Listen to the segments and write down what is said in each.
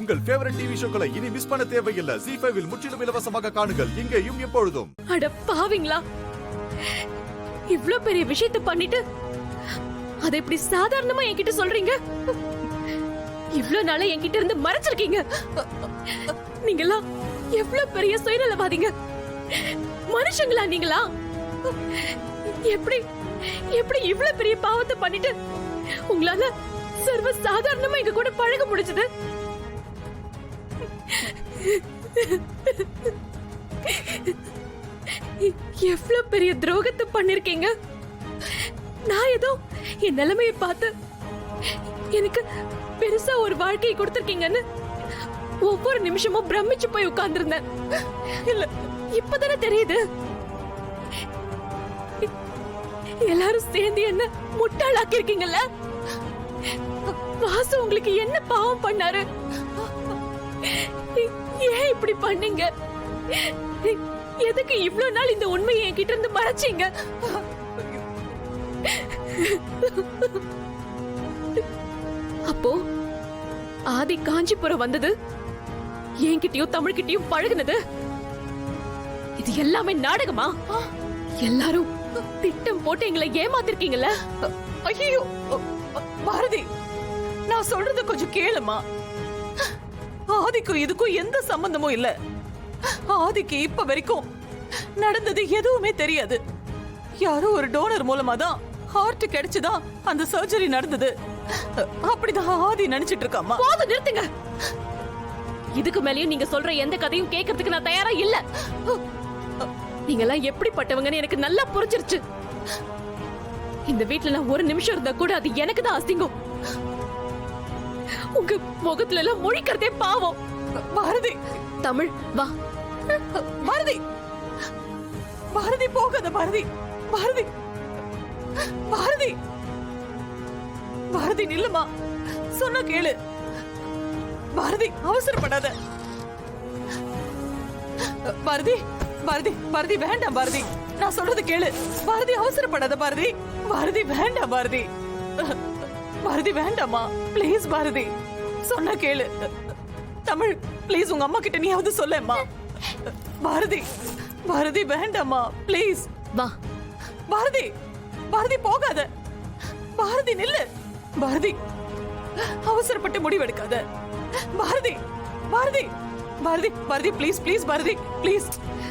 உங்கள் favourite TV ஷோக்களை இனி miss பண்ண தேவையில்லை. ZEE5 இல் முற்றிலும் இலவசமாக காணுங்கள். இங்கேயும் எப்பொழுதும். அட பாவிங்களா, இவ்ளோ பெரிய விஷயத்தை பண்ணிட்டு அதை இப்படி சாதாரணமா என்கிட்ட சொல்றீங்க? இவ்ளோ நாளா என்கிட்ட இருந்து மறைச்சிருக்கீங்க. நீங்களா எவ்ளோ பெரிய சுயநலவாதிங்க. மனுஷங்களா நீங்களா? எப்படி எப்படி இவ்ளோ பெரிய பாவத்தை பண்ணிட்டு உங்களால சர்வ சாதாரணமா எங்க கூட பழக முடிஞ்சது? எவ்வளவு பெரிய துரோகத்தை பண்ணிருக்கீங்க. நான் ஏதோ என் நிலைமையை பார்த்து எனக்கு பெருசா ஒரு வாழ்க்கையை கொடுத்திருக்கீங்கன்னு ஒவ்வொரு நிமிஷமும் பிரமிச்சு போய் உட்கார்ந்திருந்தேன். இல்ல, இப்பதானே தெரியுது எல்லாரும் சேர்ந்து என்ன முட்டாளாக்கி இருக்கீங்கல்ல. வாசு உங்களுக்கு என்ன பாவம் பண்ணாரு? ஏன் இப்படி பண்ணீங்க? எதுக்கு இவ்ளோ நாள் இந்த உண்மையை என்கிட்ட இருந்து மறைச்சீங்க? அப்போ ஆதி காஞ்சிபுரம் வந்தது, என்கிட்டயும் தமிழ்கிட்டயும் பழகுனது, இது எல்லாமே நாடகமா? எல்லாரும் திட்டம் போட்டு எங்களை ஏமாத்திருக்கீங்கல்ல. ஐயோ பாரதி, நான் சொல்றது கொஞ்சம் கேளுமா. ஆதிக்கும் இதுக்கும் எந்த சம்பந்தமும் இல்ல. ஆதிக்கு இப்ப வரைக்கும் நடந்தது எதுவுமே தெரியாது. யாரோ ஒரு டோனர் மூலமா தான் ஹார்ட் கிடைச்சுதான் அந்த சர்ஜரி நடந்தது. அப்படிதான் ஆதி நினைச்சிட்டு இருக்காமா. போதும், நிறுத்துங்க. இதுக்கு மேலயும் நீங்க சொல்ற எந்த கதையும் கேட்கறதுக்கு நான் தயாரா இல்ல. நீங்க எல்லாம் எப்படிப்பட்டவங்கன்னு எனக்கு நல்லா புரிஞ்சிருச்சு. இந்த வீட்டுல நான் ஒரு நிமிஷம் இருந்தா கூட அது எனக்கு தான் அசிங்கம். உங்க முகத்துல எல்லாம் முழிக்கிறதே பாவம். பாரதி, தமிழ் வா. பாரதி, பாரதி போகாத. பாரதி, பாரதி, பாரதி, பாரதி நில்லுமா. சொன்ன கேளு. பாரதி, அவசரப்படாத. பாரதி, பாரதி, பாரதி வேண்டாம். பாரதி, நான் சொல்றது கேளு. பாரதி, அவசரப்படாத. பாரதி, பாரதி வேண்டாம். பாரதி, பாரதி வேண்டாமா, பிளீஸ். பாரதி, சொன்ன கேளு. தமிழ், பிளீஸ் உங்க அம்மா கிட்ட நீயாவது சொல்லம்மா. பாரதி, பாரதி வேண்டாமா, பிளீஸ். வா. பாரதி, பாரதி போகாத. பாரதி நில்லு. பாரதி, அவசரப்பட்டு முடிவெடுக்காத. Bharathi, Bharathi, Bharathi, Bharathi please, please. Bharathi, please,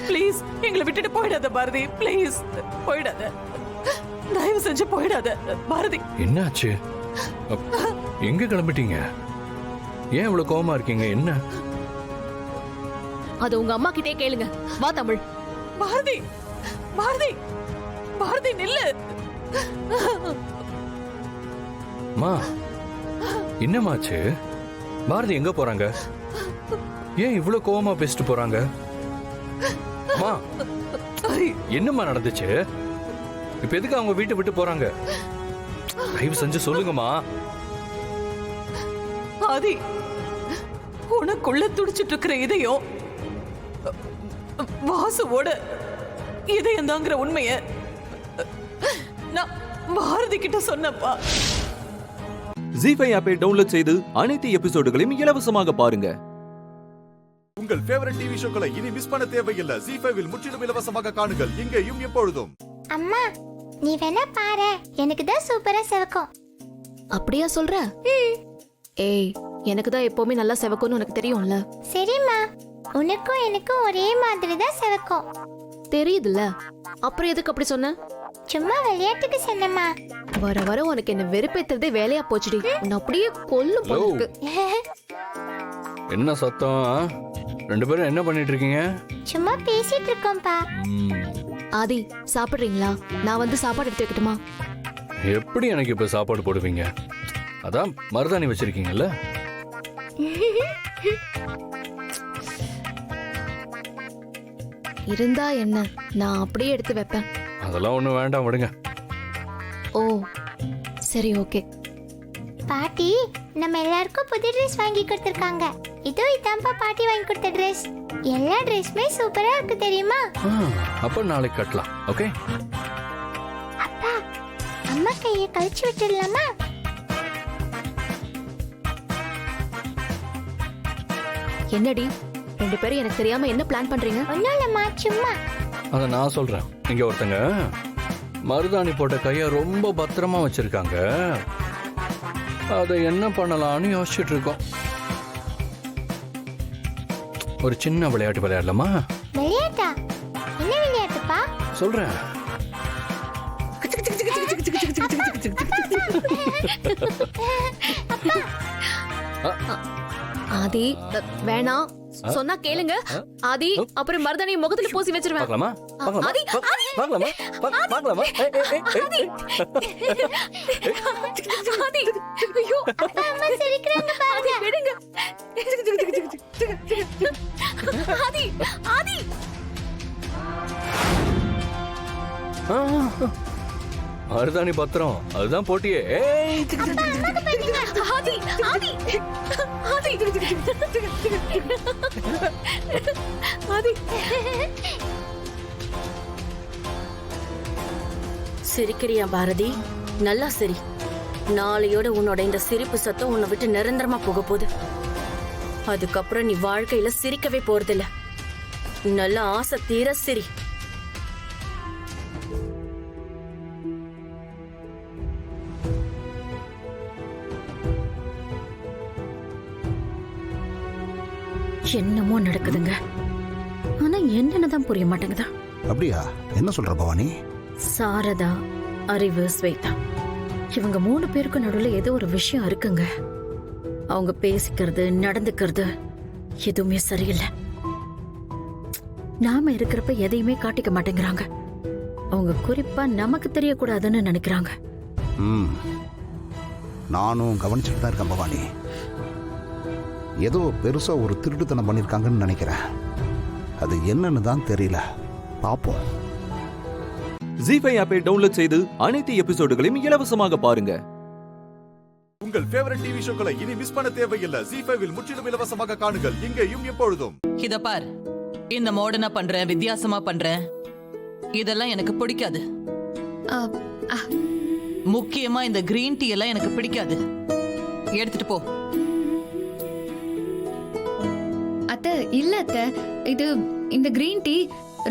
please எங்களை விட்டுட்டு போயிடாத. பாரதி, ப்ளீஸ் போயிடாத. தயவு செஞ்சு போயிடாத. பாரதி. என்னாச்சு? எங்க கிளம்பிட்டீங்க? ஏன் இவ்வளவு கோவமா இருக்கீங்க? என்ன? அது உங்க அம்மா கிட்டே கேளுங்க. வா தமிழ். பாரதி, பாரதி, பாரதி நில்லு. மா, என்னமாச்சு? பாரதி எங்க போறாங்க? ஏன் இவ்வளவு கோவமா பேசிட்டு போறாங்க? மா, என்னம்மா நடந்துச்சு? இப்ப எதுக்கு அவங்க வீட்டை விட்டு போறாங்க? தயவு செஞ்சு சொல்லுங்கம்மா. ஆதி, உனக்குள்ள துடிச்சிட்டு இருக்கிற இதயம் வாசுவோட இதயம் தாங்கிற உண்மைய நான் பாரதி கிட்ட சொன்னப்பா. ZEE5 ஆப்பை டவுன்லோட் செய்து அனைத்து எபிசோடுகளையும் இலவசமாக பாருங்க. உங்கள் ஃபேவரட் டிவி ஷோக்களை இனி மிஸ் பண்ண தேவையில்லை. ZEE5 இல் முற்றிலும் இலவசமாக காணுங்கள். இங்கேயும் எப்பொழுதும். அம்மா, நீ வேணா பாரு, எனக்கு தான் சூப்பரா செவக்கும். அப்படியா சொல்ற? ஏய், எனக்கு தான் எப்பவுமே நல்லா செவக்கும்னு உனக்கு தெரியும்ல. சரிம்மா, உனக்கும் எனக்கும் ஒரே மாதிரி தான் செவக்கும். தெரியுதுல்ல, அப்புறம் எதுக்கு அப்படி சொன்ன? சும்மா விளையாட்டுக்கு சொன்னம்மா. வர வர உனக்கு என்ன வெறுப்பேத்துறதே வேலையா போச்சுடி. உன்னை அப்படியே கொல்லும் போல இருக்கு. என்ன சத்தம்? ரெண்டு பேரும் என்ன பண்ணிட்டு இருக்கீங்க? சும்மா பேசிட்டு இருக்கோம்பா. ஆதி, சாப்பிடுறீங்களா? நான் வந்து சாப்பாடு எடுத்து வைக்கட்டுமா? எப்படி எனக்கு இப்ப சாப்பாடு போடுவீங்க? அதான் மருதாணி வச்சிருக்கீங்கல்ல. இருந்தா என்ன, நான் அப்படியே எடுத்து வைப்பேன். அதெல்லாம் ஒண்ணும் வேண்டாம், விடுங்க. ஓ சரி, ஓகே. பாட்டி, நம்ம எல்லாருக்கும் புது ட்ரெஸ் வாங்கி கொடுத்திருக்காங்க. இதோ இதாம்பா பாட்டி வாங்கி கொடுத்த ட்ரெஸ். எல்லா ட்ரெஸ்மே சூப்பரா இருக்கு தெரியுமா? அப்ப நாளைக்கு கட்டலாம். ஓகே. அப்பா, அம்மா கையை கழிச்சு விட்டுடலாமா? என்னடி ரெண்டு பேரும் எனக்கு தெரியாம என்ன பிளான் பண்றீங்க? ஒன்றும் இல்லைம்மா சும்மா. அதை நான் சொல்றேன். இங்க ஒருத்தங்க மருதாணி போட்ட கையை ரொம்ப பத்திரமா வச்சிருக்காங்க. அதை என்ன பண்ணலாம்னு யோசிச்சுட்டு இருக்கோம். ஒரு சின்ன விளையாட்டு விளையாடலாமா? விளையாட்டா? என்ன விளையாட்டுப்பா? சொல்றேன். ஆதி வேணாம் சொன்னா கேளுங்க. ஆதி அப்புறம் மருதாணி முகத்துல பூசி வச்சிருவேன். பார்க்கலாமா? ஆதி, பார்க்கலாமா? பார்க்கலாமா? ஆதி, ஐயோ, அம்மா சிரிக்கிறாங்க ஆதி, பாருங்க. விடுங்க. ஆதி, ஆதி. மருதாணி பத்திரம் அதுதான் போட்டியே. ஏய், ஆதி, ஆதி, ஆதி. ஆதி. சிரிக்கிறியா பாரதி? நல்லா சிரி. நாளையோட உன்னோட இந்த சிரிப்பு சத்தம் உன்னை விட்டு நிரந்தரமா போக போகுது. அதுக்கப்புறம் நீ வாழ்க்கையில சிரிக்கவே போறதில்ல. நல்ல ஆசை தீர சிரி. என்னமோ நடக்குதுங்க. ஆனா என்னன்னுதான் புரிய மாட்டேங்குதா. அப்படியா? என்ன சொல்ற பவானி? சாரதா, அறிவு, ஸ்வேதா இவங்க 3 பேருக்கு நடுவுல ஏதோ ஒரு விஷயம் இருக்குங்க. அவங்க பேசிக்கிறது நடந்துக்கிறது எதுவுமே சரியில்லை. நாம இருக்கிறப்ப எதையுமே காட்டிக்க மாட்டேங்கிறாங்க. அவங்க குறிப்பா நமக்கு தெரியக்கூடாதுன்னு நினைக்கிறாங்க. நானும் கவனிச்சுட்டு தான் இருக்கேன் பவானி. ஏதோ பெருசா ஒரு திருட்டுத்தனம் பண்ணிருக்காங்கன்னு நினைக்கிறேன். அது என்னன்னு தான் தெரியல. பாப்போம். ஜி5 ஆப்பை டவுன்லோட் செய்து அனைத்து எபிசோடுகளையும் இலவசமாக பாருங்க. உங்கள் ஃபேவரட் டிவி ஷோக்களை இனி மிஸ் பண்ண தேவையில்லை. ஜி5 முற்றிலும் இலவசமாக காணுங்கள் இங்கேயும் எப்பொழுதும். இத பார், இந்த மாடர்னா பண்றேன், வித்தியாசமா பண்றேன், இதெல்லாம் எனக்கு பிடிக்காது. முக்கியமா இந்த கிரீன் டீ எல்லாம் எனக்கு பிடிக்காது. எடுத்துட்டு போ. அத்தை, இல்ல அத்தை, இது இந்த கிரீன் டீ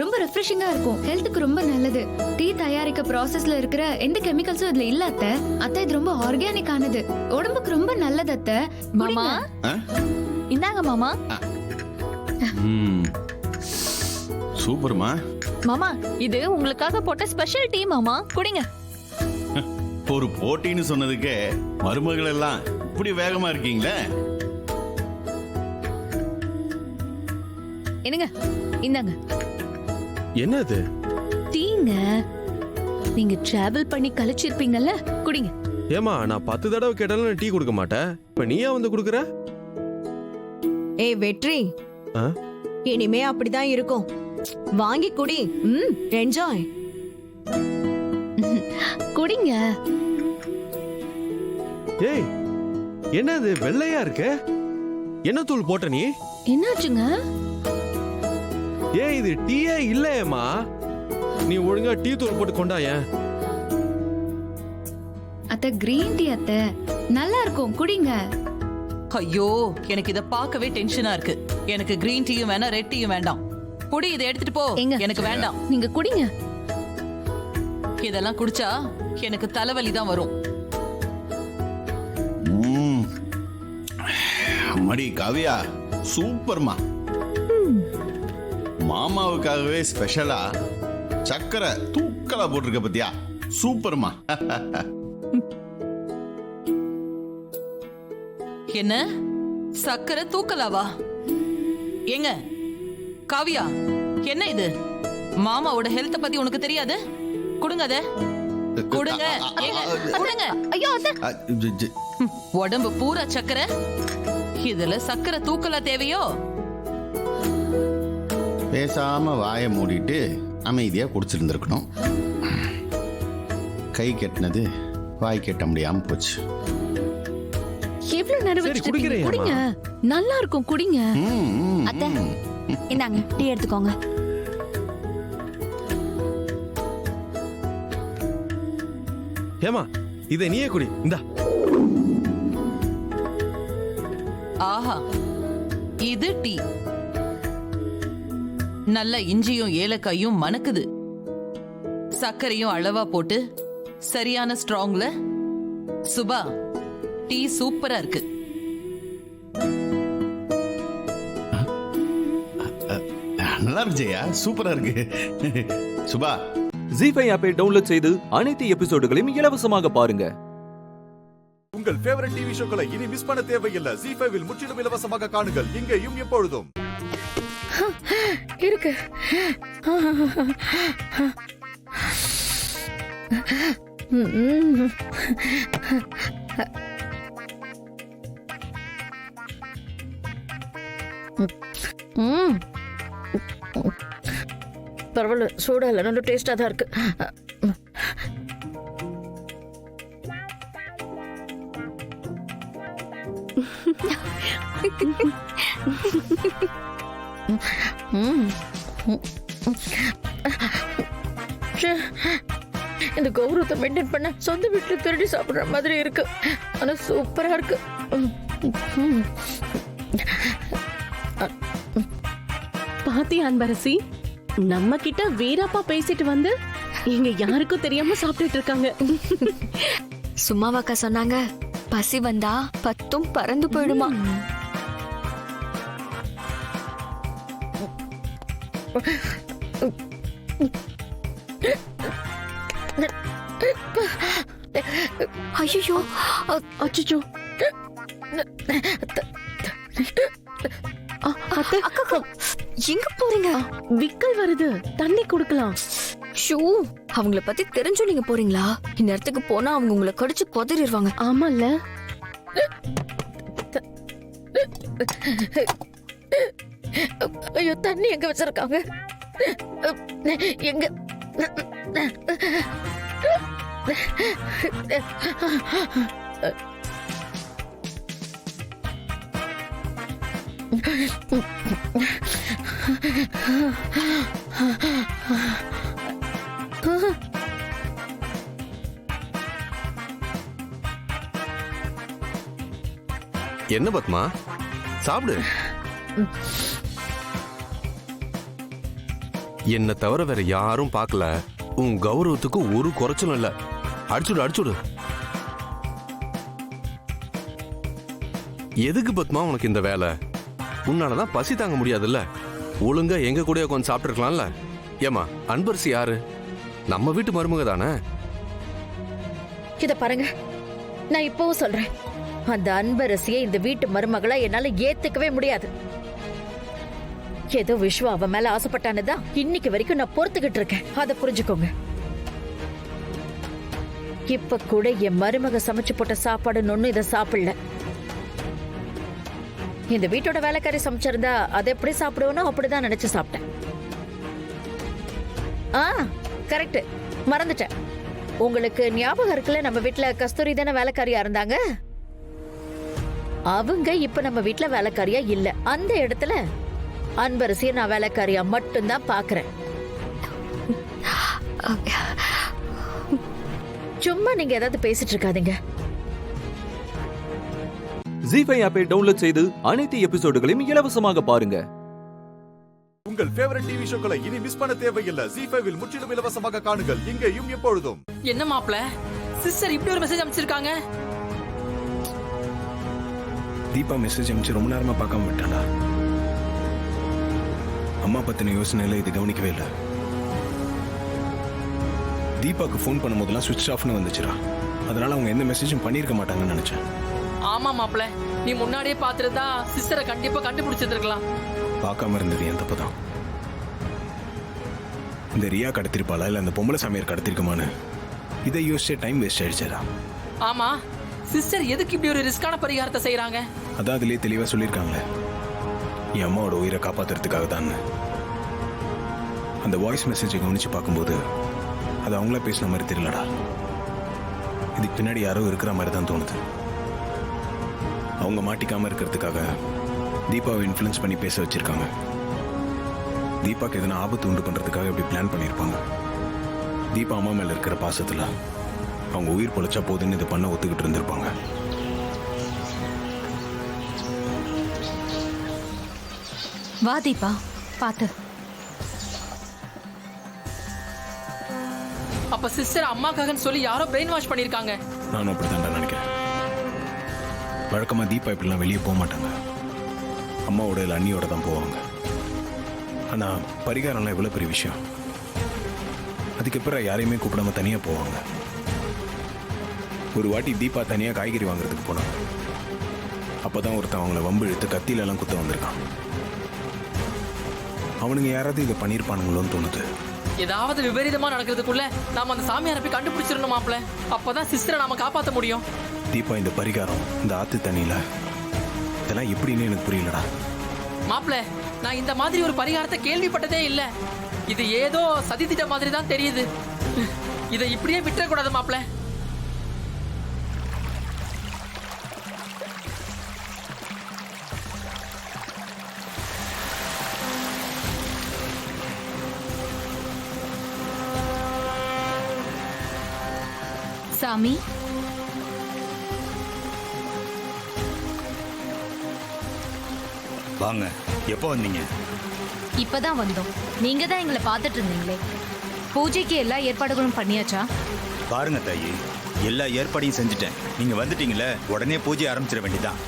ரொம்ப ரெஃப்ரெஷிங்கா இருக்கும். ஹெல்த்துக்கு ரொம்ப நல்லது. டீ தயாரிக்க ப்ராசஸ்ல இருக்கிற எந்த கெமிக்கல்ஸும் இதுல இல்ல அத்தை. அத்தை, இது ரொம்ப ஆர்கானிக் ஆனது. உடம்புக்கு ரொம்ப நல்லது அத்தை. மாமா, இந்தாங்க மாமா. சூப்பர்மா. மாமா, இது உங்களுக்காக போட்ட ஸ்பெஷல் டீ மாமா, குடிங்க. ஒரு போட்டின்னு சொன்னதுக்கு மருமகள் எல்லாம் இப்படி வேகமா இருக்கீங்களே. என்னங்க, இந்தாங்க. என்னது? டீங்க. நீங்க டிராவல் பண்ணி கழிச்சிருப்பீங்கல்ல, குடிங்க. ஏமா, நான் 10 தடவை கேட்டாலும் டீ கொடுக்க மாட்டேன். இப்ப நீயா வந்து குடுக்குற? ஏய் வெற்றி, ஆ? இனிமே அப்படிதான் இருக்கும். வாங்கி குடி. என்ஜாய். குடிங்க. ஏய், என்னது வெள்ளையா இருக்கு? என்ன தூள் போட்ட நீ? என்னாச்சுங்க? ஏய், இது டீயே இல்லையேம்மா. நீ ஒழுங்கா டீ தூள் போட்டு கொண்டாயேன். அத்தை, கிரீன் டீ அத்தை, நல்லா இருக்கும், குடிங்க. ஐயோ, எனக்கு இத பார்க்கவே டென்ஷனா இருக்கு. எனக்கு கிரீன் டீயும் வேணாம், ரெட் டீயும் வேண்டாம். குடி, இதை எடுத்துட்டு போ. எங்க? எனக்கு வேண்டாம். நீங்க குடிங்க. இதெல்லாம் குடிச்சா எனக்கு தலைவலி தான் வரும். அம்மாடி காவியா, சூப்பர்மா. மாமாவுக்காகவே ஸ்பெஷலா சக்கரை தூக்கலா போட்டிருக்க பத்தியா? சூப்பர்மா. என்ன சக்கரை தூக்கலாவா? ஏங்க காவியா, என்ன இது? மாமாவோட ஹெல்த்த பத்தி உனக்கு தெரியாது? கொடுங்க அத. கொடுங்க. ஏங்க, கொடுங்க. ஐயோ அத்தை. உடம்பு பூரா சக்கரை. இதுல சக்கரை தூக்கலா தேவையோ? பேசாம வாயை மூடிட்டு அமைதியா குடிச்சிருந்திருக்கணும். கை கெட்டினது வாய் கெட்ட முடியாம போச்சு. எவ்வளவு நேரம் வச்சிட்டு இருக்கீங்க? குடிங்க, நல்லா இருக்கும், குடிங்க. அத்தை, இந்தாங்க டீ எடுத்துக்கோங்க. ஏமா, இதை நீயே குடி. இந்தா. ஆஹா, இது டீ. நல்ல இஞ்சியும் ஏலக்காயும் மணக்குது. சர்க்கரையும் அளவா போட்டு சரியான ஸ்ட்ராங்ல. சுபா, டீ சூப்பரா இருக்கு. நல்லா இருக்கு ஜெயா, சூப்பரா இருக்கு. சுபா, ஜி5 ஆப்பை டவுன்லோட் செய்து அனைத்து எபிசோடுகளையும் இலவசமாக பாருங்க. உங்கள் ஃபேவரட் டிவி ஷோக்களை இனி மிஸ் பண்ண தேவையில்லை. ஜி5 முற்றிலும் இலவசமாக காணுங்கள் இங்கேயும் எப்பொழுதும். இருக்கு. பரவாயில்ல, சூடா இல்லை, நல்ல டேஸ்டா தான் இருக்கு. இந்த கௌரவத்தை மெயின்டைன் பண்ண சொந்த வீட்டுல திருடி சாப்பிடுற மாதிரி இருக்கு. ஆனா சூப்பரா இருக்கு. பாத்தி அன்பரசி, நம்ம கிட்ட வீரப்பா பேசிட்டு வந்து இங்க யாருக்கும் தெரியாம சாப்பிட்டுட்டு இருக்காங்க. சும்மாவாக்கா சொன்னாங்க, பசி வந்தா பத்தும் பறந்து போயிடுமா. ஐயோ, அச்சோ, எங்க போறீங்க? விக்கல் வருது, தண்ணி குடுக்கலாம். ஷூ, அவங்கள பத்தி தெரிஞ்சு நீங்க போறீங்களா? இந்நேரத்துக்கு போனா அவங்க உங்களை கடிச்சு கொதறிடுவாங்க. ஆமால. ஐயோ, தண்ணி எங்க வச்சிருக்காங்க? எங்க? என்ன பத்மா, சாப்பிடு. என்ன தவிர வேற யாரும் பார்க்கல. உன் கௌரவத்துக்கு ஒரு குறைச்சலும் இல்ல. அடிச்சுடு அடிச்சுடு. எதுக்கு பத்மா உனக்கு இந்த வேலை? உன்னாலதான் பசி தாங்க முடியாதுல்ல. ஒழுங்கா எங்க கூட கொஞ்சம் சாப்பிட்டுருக்கலாம்ல. ஏமா, அன்பரசி யாரு? நம்ம வீட்டு மருமக தானே. இத பாருங்க, நான் இப்பவும் சொல்றேன், அந்த அன்பரசியை இந்த வீட்டு மருமகளா என்னால ஏத்துக்கவே முடியாது. ஏதோ விஸ்வா அவ மேல ஆசைப்பட்டானுதான் இன்னைக்கு வரைக்கும் நான் பொறுத்துக்கிட்டு இருக்கேன். அதை புரிஞ்சுக்கோங்க. இப்ப கூட என் மருமக சமைச்சு போட்ட சாப்பாடுன்னு ஒண்ணும் இதை சாப்பிடல. இந்த வீட்டோட வேலைக்காரி சமைச்சிருந்தா அதை எப்படி சாப்பிடுவோனோ அப்படிதான் நினைச்சு சாப்பிட்டேன். கரெக்ட், மறந்துட்டேன். உங்களுக்கு ஞாபகம் இருக்குல்ல, நம்ம வீட்டுல கஸ்தூரி தானே வேலைக்காரியா இருந்தாங்க. அவங்க இப்ப நம்ம வீட்டுல வேலைக்காரியா இல்ல. அந்த இடத்துல அன்பரசிய நான் வேலைக்காரியா மட்டும்தான் பாக்குறேன். சும்மா நீங்க ஏதாவது பேசிட்டு இருக்காதீங்க. ஜி5 ஆப்பை டவுன்லோட் செய்து அனைத்து எபிசோடுகளையும் இலவசமாக பாருங்க. உங்கள் ஃபேவரட் டிவி ஷோக்களை இனி மிஸ் பண்ண தேவையில்லை. ஜி5 முற்றிலும் இலவசமாக காணுங்கள் இங்கேயும் எப்பொழுதும். என்ன மாப்ள, சிஸ்டர் இப்படி ஒரு மெசேஜ் அனுப்பிச்சிருக்காங்க. தீபா மெசேஜ் அனுப்பிச்சு ரொம்ப நேரமா பார்க்காம விட்டாளா? அம்மா பத்தின யோசனையில இது கவனிக்கவே இல்லை. தீபாக்கு ஃபோன் பண்ணும் போதெல்லாம் சுவிட்ச் ஆஃப்னு வந்துச்சுரா. அதனால அவங்க எந்த மெசேஜும் பண்ணியிருக்க மாட்டாங்கன்னு நினைச்சேன். ஆமா மாப்ள, நீ முன்னாடியே பாத்துருந்தா சிஸ்டரை கண்டிப்பா கண்டுபிடிச்சிருக்கலாம். பார்க்காம இருந்தது என் தப்பு தான். இந்த ரியா கடத்திருப்பாளா இல்ல அந்த பொம்பளை சாமியார் கடத்திருக்குமான்னு இதை யோசிச்சே டைம் வேஸ்ட் ஆயிடுச்சா. ஆமா, சிஸ்டர் எதுக்கு இப்படி ஒரு ரிஸ்கான பரிகாரத்தை செய்யறாங்க? அதான் அதுலயே தெளிவா சொல்லியிருக்காங்களே, என் அம்மாவோட உயிரை காப்பாத்துறதுக்காக தான். அந்த வாய்ஸ் மெசேஜை கவனிச்சு பார்க்கும்போது அது அவங்கள பேசின மாதிரி தெரியலடா. இதுக்கு பின்னாடி யாரோ இருக்கிற மாதிரி தான் தோணுது. அவங்க மாட்டிக்காம இருக்கிறதுக்காக தீபாவை இன்ஃப்ளூயன்ஸ் பண்ணி பேச வச்சிருக்காங்க. தீபாக்கு எதனா ஆபத்து உண்டு பண்றதுக்காக இப்படி பிளான் பண்ணியிருப்பாங்க. தீபா அம்மா மேல இருக்கிற பாசத்துல அவங்க உயிர் பொழைச்சா போதுன்னு இதை பண்ண ஒத்துக்கிட்டு இருந்திருப்பாங்க. வா தீபா, பாத்து. அப்ப சிஸ்டர் அம்மாக்காகன்னு சொல்லி யாரோ பிரெயின் வாஷ் பண்ணிருக்காங்க. நானும் அப்படித்தான் நினைக்கிறேன். வழக்கமா தீபா இப்படிலாம் வெளியே போக மாட்டாங்க. அம்மாவோட இல்லை அண்ணியோட தான் போவாங்க. ஆனா பரிகாரம்லாம் எவ்வளவு பெரிய விஷயம். அதுக்கப்புறம் யாரையுமே கூப்பிடாம தனியா போவாங்க. ஒரு வாட்டி தீபா தனியா காய்கறி வாங்குறதுக்கு போனாங்க. அப்பதான் ஒருத்தன் அவங்கள வம்பு இழுத்து கத்தியில எல்லாம் குத்த வந்திருக்கான். அவனுங்க யாராவது இதை பண்ணிருப்பானுங்களோன்னு தோணுது. ஏதாவது விபரீதமா நடக்கிறதுக்குள்ள நாம அந்த சாமியாரை போய் கண்டுபிடிச்சிடணும் மாப்ள. அப்பதான் சிஸ்டரை நாம காப்பாத்த முடியும். தீபா, இந்த பரிகாரம், இந்த ஆத்து தண்ணியில இதெல்லாம் எப்படின்னு எனக்கு புரியலடா. மாப்ள, நான் இந்த மாதிரி ஒரு பரிகாரத்தை கேள்விப்பட்டதே இல்ல. இது ஏதோ சதி திட்ட மாதிரி தான் தெரியுது. இதை இப்படியே விட்டுறக்கூடாது மாப்ள. சாமி, வாங்க. எப்போ வந்தீங்க? இப்பதான் வந்தோம். நீங்க தான் எங்களை பார்த்துட்டு இருந்தீங்களே. பூஜைக்கு எல்லா ஏற்பாடுகளும் பண்ணியாச்சா? பாருங்க தாயி, எல்லா ஏற்பாடையும் செஞ்சுட்டேன். நீங்க வந்துட்டீங்களே, உடனே பூஜை ஆரம்பிச்சிட வேண்டியதான்.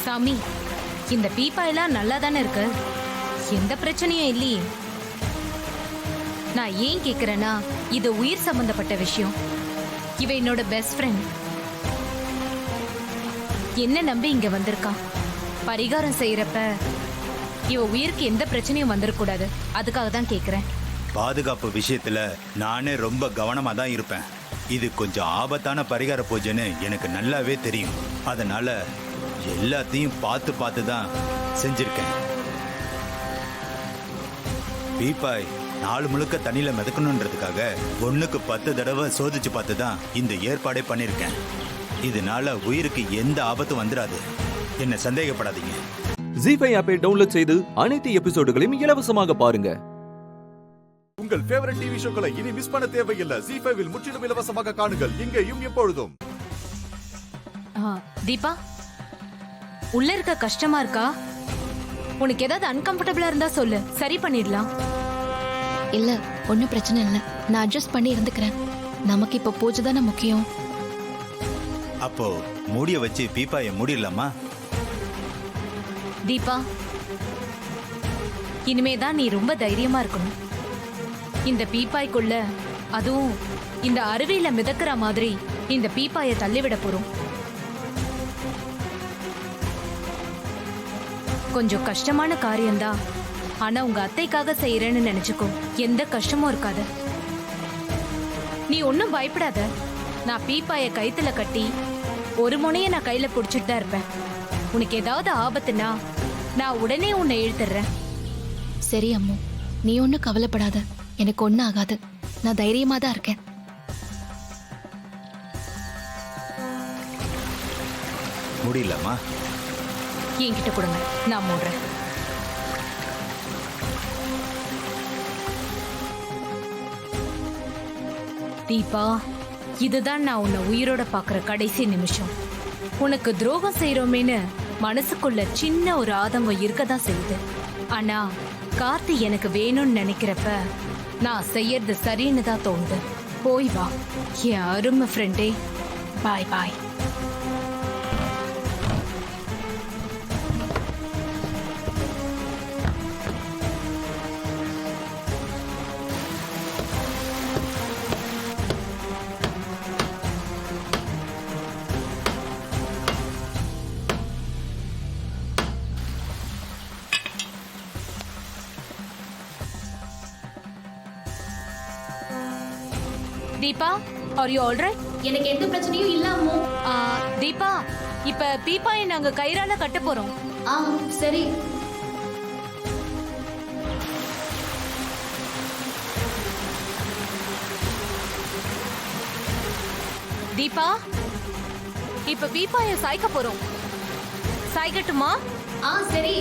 சாமி, இந்த பீப்பா எல்லாம் நல்லா தானே இருக்கு, எந்த பிரச்சனையும் இல்லையே. நான் ஏன் கேக்குறேன்னா, இது உயிர் சம்பந்தப்பட்ட விஷயம். இவ என்னோட பெஸ்ட் ஃப்ரெண்ட். என்ன நம்பி இங்க வந்திருக்கா. பரிகாரம் செய்யறப்ப இவ உயிருக்கு எந்த பிரச்சனையும் வந்துடக்கூடாது. அதுக்காக தான் கேக்குறேன். பாதுகாப்பு விஷயத்துல நானே ரொம்ப கவனமா தான் இருப்பேன். இது கொஞ்சம் ஆபத்தான பரிகார பூஜைன்னு எனக்கு நல்லாவே தெரியும். அதனால எல்லாத்தையும் பார்த்து பார்த்து தான் செஞ்சிருக்கேன். பீப்பாய் நாலு முழுக்க தண்ணியில மிதக்கணுன்றதுக்காக 1க்கு 10 தடவை சோதிச்சு பார்த்து தான் இந்த ஏற்பாடே பண்ணிருக்கேன். இதனால உயிருக்கு எந்த ஆபத்தும் வந்துடாது. என்ன சந்தேகப்படாதீங்க. ஜி5 ஆப்பை டவுன்லோட் செய்து அனைத்து எபிசோடுகளையும் இலவசமாக பாருங்க. உங்கள் ஃபேவரட் டிவி ஷோக்களை இனி மிஸ் பண்ண தேவையில்லை. ஜி5 முற்றிலும் இலவசமாக காணுங்கள், இங்கேயும் எப்பொழுதும். தீபா, உள்ள இருக்க கஷ்டமா இருக்கா? உனக்கு ஏதாவது அன்கம்ஃபர்டபிளா இருந்தா சொல்லு, சரி பண்ணிடலாம். இல்ல, ஒன்னும் பிரச்சனை இல்ல. நான் அட்ஜஸ்ட் பண்ணி இருந்துக்கிறேன். நமக்கு இப்ப பூஜை தானே முக்கியம். அப்போ மூடிய வச்சு பீப்பாயை மூடிடலாமா? தீபா, இனிமேதான் நீ ரொம்ப தைரியமா இருக்கணும். இந்த பீப்பாய்க்குள்ள, அதுவும் இந்த அருவியில மிதக்கிற மாதிரி இந்த பீப்பாயை தள்ளிவிட போறோம். கொஞ்சம் கஷ்டமான காரியம்தான். ஆனா உங்க அத்தைக்காக செய்யறேன்னு நினைச்சுக்கோ, எந்த கஷ்டமும் இருக்காது. நீ ஒன்னும் பயப்படாத. நான் பீப்பாய கைத்துல கட்டி ஒரு முனைய நான் கையில புடிச்சிட்டு தான் இருப்பேன். உனக்கு ஏதாவது ஆபத்துனா நான் உடனே உன்னை இழுத்துறேன். சரி அம்மு, நீ ஒன்னும் கவலைப்படாத. எனக்கு ஒன்னும் ஆகாது. நான் தைரியமா தான் இருக்கேன். முடியலாமா? என்கிட்ட கொடுங்க, நான் மூடுறேன். தீபா, இதுதான் நான் உன்னை உயிரோட பாக்குற கடைசி நிமிஷம். உனக்கு துரோகம் செய்யறோமேனு மனசுக்குள்ள சின்ன ஒரு ஆதங்கம் இருக்கதான் செய்யுது. ஆனா கார்த்தி எனக்கு வேணும்னு நினைக்கிறப்ப நான் செய்யறது சரின்னு தான் தோணுது. போய் வா என் அருமை ஃப்ரெண்டே. Bye bye. Deepa, are you alright? எனக்கு எந்த பிரச்சனையும் இல்ல அம்மு. தீபா, இப்ப பீப்பாயை நாங்க கயிறால கட்ட போறோம். சரி. தீபா, இப்ப பீப்பாயை சாய்க்க போறோம். சாய்க்கட்டுமா? சரி.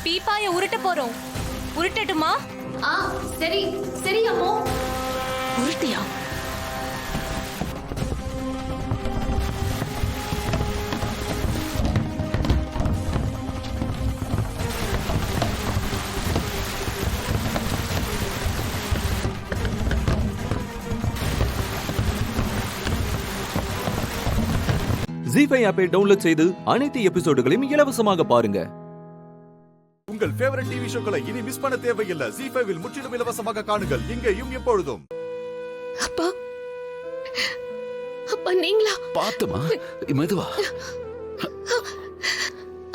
பீப்பாய உருட்ட போறோம். உருட்டட்டுமா? சரி சரி அம்மோ. உருட்டியா? ஜி5 ஆப்பை டவுன்லோட் செய்து அனைத்து எபிசோடுகளையும் இலவசமாக பாருங்க. உங்கள் ஃபேவரட் டிவி ஷோக்களை இனி மிஸ் பண்ண தேவையில்லை. ஜி5 இல் முற்றிலும் இலவசமாக காணுங்கள் இங்கேயும் எப்பொழுதும். அப்பா அப்பா நீங்களா? பாத்துமா, மெதுவா.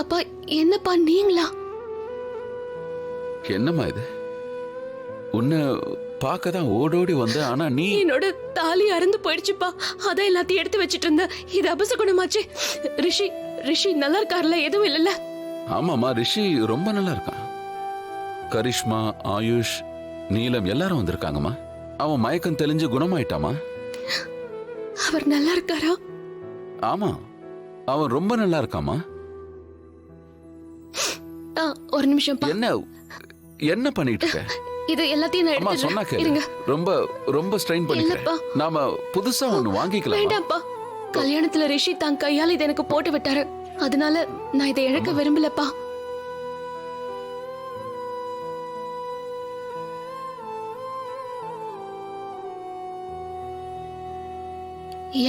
அப்பா என்னப்பா நீங்களா? என்னம்மா இது? உன்னை பார்க்க தான் ஓடோடி வந்த, ஆனா நீ... என்னோட தாலி அறுந்து போயிடுச்சுப்பா. அதான் எல்லாத்தையும் எடுத்து வச்சிட்டு இருந்தேன். இது அபசகுணமாச்சு. ரிஷி நல்லா இருக்காருல்ல? எதுவும் இல்லைல்ல? ஆமாமா, ரிஷி ரொம்ப நல்லா இருக்கான். கரிஷ்மா, ஆயுஷ், நீலம் எல்லாரும் வந்திருக்காங்கம்மா. அவன் மயக்கம் தெளிஞ்சு குணமாயிட்டாமா. அவர் நல்லா இருக்காரா? ஆமா, அவன் ரொம்ப நல்லா இருக்காமா. ஒரு நிமிஷம். என்ன பண்ணிட்டு இருக்க? இது எல்லாத்தையும் நான் அம்மா சொன்னா கேளு. ரொம்ப ரொம்ப ஸ்ட்ரெயின் பண்ணிக்கிறேன். நாம புதுசா ஒண்ணு வாங்கிக்கலாம். வேண்டாம்ப்பா. கல்யாணத்துல ரிஷி தான் கையால இதை எனக்கு போட்டு விட்டாரு. அதனால நான் இதை இழக்க விரும்பலப்பா.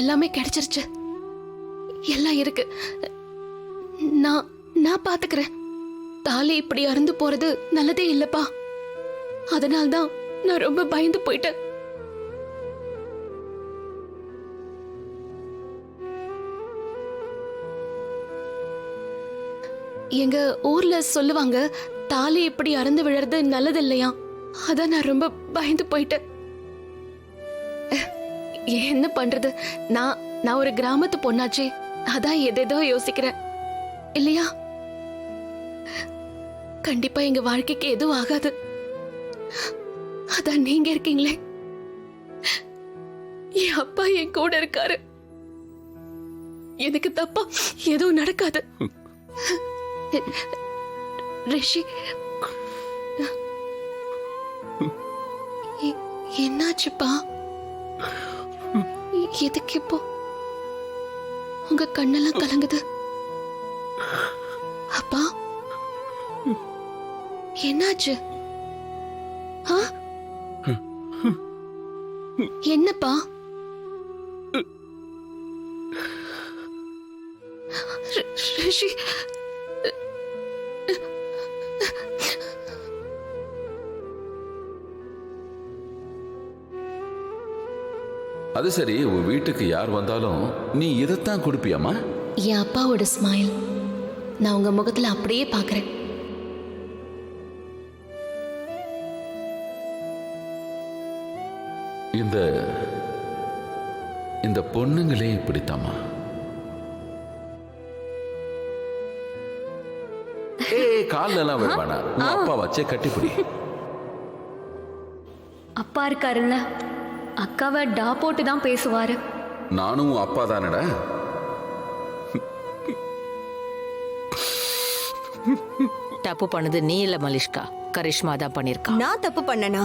எல்லாமே கிடைச்சிருச்சு. எல்லாம் இருக்கு. நான் பாத்துக்கிறேன். தாலி இப்படி அறுந்து போறது நல்லதே இல்லப்பா. அதனால்தான் நான் ரொம்ப பயந்து போயிட்டேன். எங்க ஊர்ல சொல்லுவாங்க, தாலி இப்படி அறுந்து விழறது நல்லது இல்லையா. அதான் நான் ரொம்ப பயந்து போயிட்டேன். என்ன பண்றது? நான் ஒரு கிராமத்து பொண்ணாச்சே. அதான் எதேதோ யோசிக்கிறேன் இல்லையா. கண்டிப்பா எங்க வாழ்க்கைக்கு எதுவும் ஆகாது. அதான் நீங்க இருக்கீங்களே. என் அப்பா என் கூட இருக்காரு. எனக்கு தப்பா எதுவும் நடக்காது. ரிஷி என்னாச்சுப்பா? எதுக்கு இப்போ உங்க கண்ணெல்லாம் கலங்குது? அப்பா என்னாச்சு? என்னப்பா? ரிஷி அது சரி, உன் வீட்டுக்கு யார் வந்தாலும் நீ இதைத்தான் கொடுப்பியாமா? என் அப்பாவோட ஸ்மைல் நான் உங்க முகத்துல அப்படியே பாக்குறேன். இந்த பொண்ணுங்களே இப்படித்தாமா. கால்ல எல்லாம் விடுவானா? உன் அப்பா வச்சே கட்டிப்பிடி. அப்பா இருக்காருல்ல, அக்காவை டா போட்டு தான் பேசுவாரு. நானும் அப்பா தானடா. தப்பு பண்ணது நீ இல்ல மலிஷ்கா, கரிஷ்மா தான் பண்ணிருக்கா. நான் தப்பு பண்ணனா?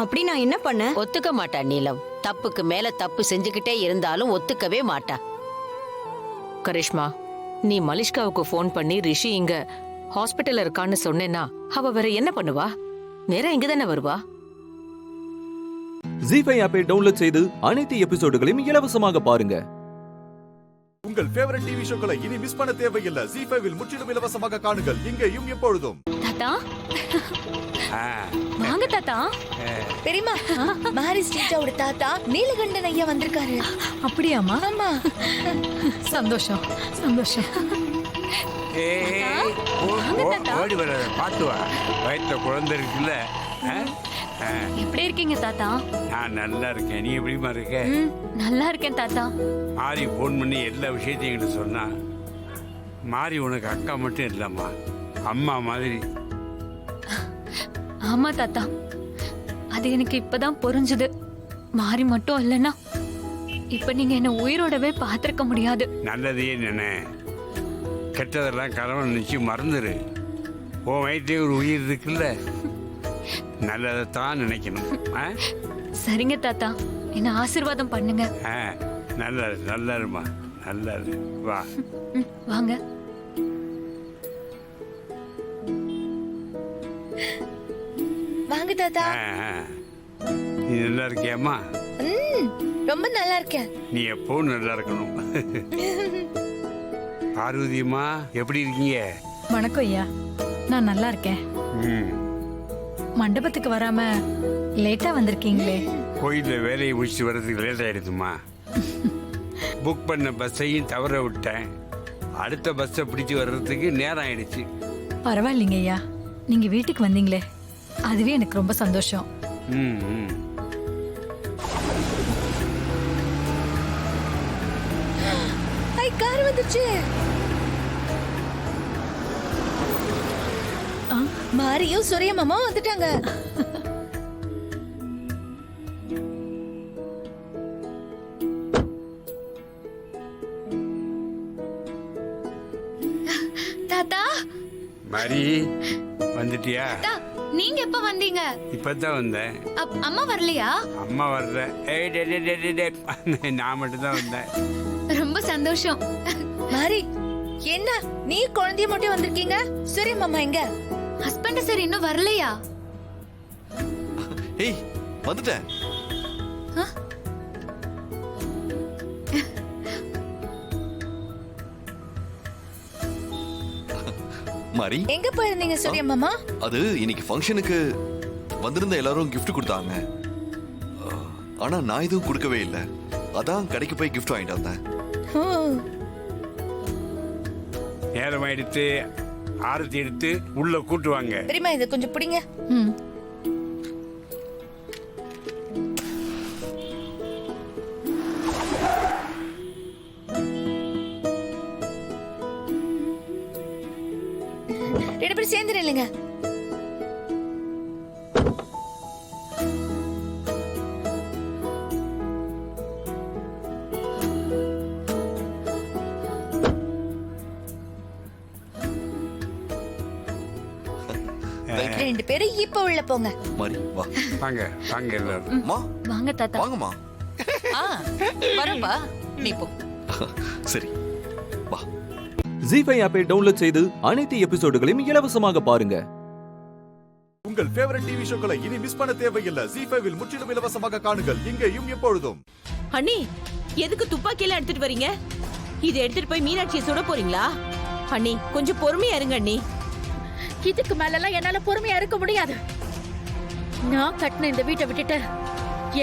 அப்படி நான் என்ன பண்ண? ஒத்துக்க மாட்டா நீலம். தப்புக்கு மேல தப்பு செஞ்சுக்கிட்டே இருந்தாலும் ஒத்துக்கவே மாட்டா. கரிஷ்மா, நீ மலிஷ்காவுக்கு போன் பண்ணி ரிஷி இங்க ஹாஸ்பிட்டல்ல இருக்கான்னு சொன்னேன்னா அவ வேற என்ன பண்ணுவா? நேரா இங்க தானே வருவா. ஜி5 ஆப்பை டவுன்லோட் செய்து அனைத்து எபிசோடுகளையும் இலவசமாக பாருங்க. உங்கள் ஃபேவரட் டிவி ஷோக்களை இனி மிஸ் பண்ண தேவையில்லை. ஜி5 இல் முற்றிலும் இலவசமாக காணுங்கள் இங்கேயும் எப்பொழுதும். தாத்தா வாங்க தாத்தா. பெரியமா, மாரி ஸ்ரீஜாவோட தாத்தா நீலகண்டன் ஐயா வந்திருக்காரு. அப்படியாமா? ஆமா. சந்தோஷம் சந்தோஷம். ஓடி வர பார்த்து வா. வயிற்றுல குழந்தை இருக்குல்ல. எப்படி இருக்கீங்க தாத்தா? நான் நல்லா இருக்கேன். நீ எப்படிமா இருக்க? நல்லா இருக்கேன் தாத்தா. மாறி ஃபோன் பண்ணி எல்லா விஷயத்தையும் என்கிட்ட சொன்னா. மாறி உனக்கு அக்கா மட்டும் இல்லம்மா, அம்மா மாதிரி. ஆமா தாத்தா, அது எனக்கு இப்பதான் புரிஞ்சுது. மாறி மட்டும் இல்லைன்னா இப்ப நீங்க என்ன உயிரோடவே பார்த்திருக்க முடியாது. நல்லதையே நினை, கெட்டதெல்லாம் கரவன் நினைச்சு மறந்துரு. உன் வயிற்றே ஒரு உயிர் இருக்குல்ல, நல்லதைத்தான் நினைக்கணும். சரிங்க தாத்தா, என்ன ஆசீர்வாதம் பண்ணுங்க. நல்லது, நல்லதுமா, நல்லது. வா வாங்க. வாங்க தாத்தா. நீ நல்லா இருக்கியாம்மா? ரொம்ப நல்லா இருக்கேன். நீ எப்பவும் நல்லா இருக்கணும். பார்வதியம்மா எப்படி இருக்கீங்க? வணக்கம் ஐயா, நான் நல்லா இருக்கேன். மண்டபத்துக்கு வராம லேட்டா வந்திருக்கீங்களே. கோயில்ல வேலையை முடிச்சு வர்றதுக்கு லேட் ஆயிடுதுமா. புக் பண்ண பஸ்ஸையும் தவற விட்டேன். அடுத்த பஸ்ஸை பிடிச்சி வர்றதுக்கு நேரம் ஆயிடுச்சு. பரவாயில்லைங்க ஐயா, நீங்க வீட்டுக்கு வந்தீங்களே அதுவே எனக்கு ரொம்ப சந்தோஷம். கார் வந்துச்சு. மாரியும் சூரிய மாமா வந்துட்டாங்க. தாத்தா மாரி வந்துட்டியா? நீங்க எப்ப வந்தீங்க? இப்பதான் வந்தேன். அம்மா வரலையா? அம்மா வரல. நான் மட்டும் தான் வந்தேன். ரொம்ப சந்தோஷம். மாரி, என்ன நீ குழந்தைய மட்டும் வந்திருக்கீங்க? சூரிய மாமா எங்க? ஹஸ்பண்ட் சார் இன்னும் வரலையா? ஏய், வந்துட்டேன். மாரி, எங்க போயிருந்தீங்க சூரிய மாமா? அது இன்னைக்கு ஃபங்க்ஷனுக்கு வந்திருந்த எல்லாரும் gift கொடுத்தாங்க. ஆனா நான் எதுவும் கொடுக்கவே இல்லை. அதான் கடைக்கு போய் gift வாங்கிட்டு வந்தேன். நேரம் ஆயிடுத்து. ஆரத்தி எடுத்து உள்ள கூட்டுவாங்க. தெரியுமா, இதை கொஞ்சம் பிடிங்க. ரெண்டு பேரும் சேர்ந்து இல்லைங்க. ரெண்டு பேரும் இப்ப உள்ள போங்க. மாரி வா. வாங்க வாங்க எல்லாரும். வாங்க தாத்தா. வாங்கம்மா. வரப்பா, நீ போ. சரி வா. ஜீ5 ஆப்பை டவுன்லோட் செய்து அனைத்து எபிசோடுகளையும் இலவசமாக பாருங்க. உங்கள் ஃபேவரட் டிவி ஷோக்களை இனி மிஸ் பண்ண தேவையில்லை. ஜீ5 முற்றிலும் இலவசமாக காணுங்கள், இங்கேயும் எப்பொழுதும். அண்ணி, எதுக்கு துப்பாக்கியெல்லாம் எடுத்துட்டு வரீங்க? இதை எடுத்துட்டு போய் மீனாட்சியை சுட போறீங்களா? அண்ணி, கொஞ்சம் பொறுமையா இருங்க அண்ணி. இதுக்கு மேலலாம் என்னால பொறுமையா இருக்க முடியாது. நான் கட்டின இந்த வீட்டை விட்டுட்டு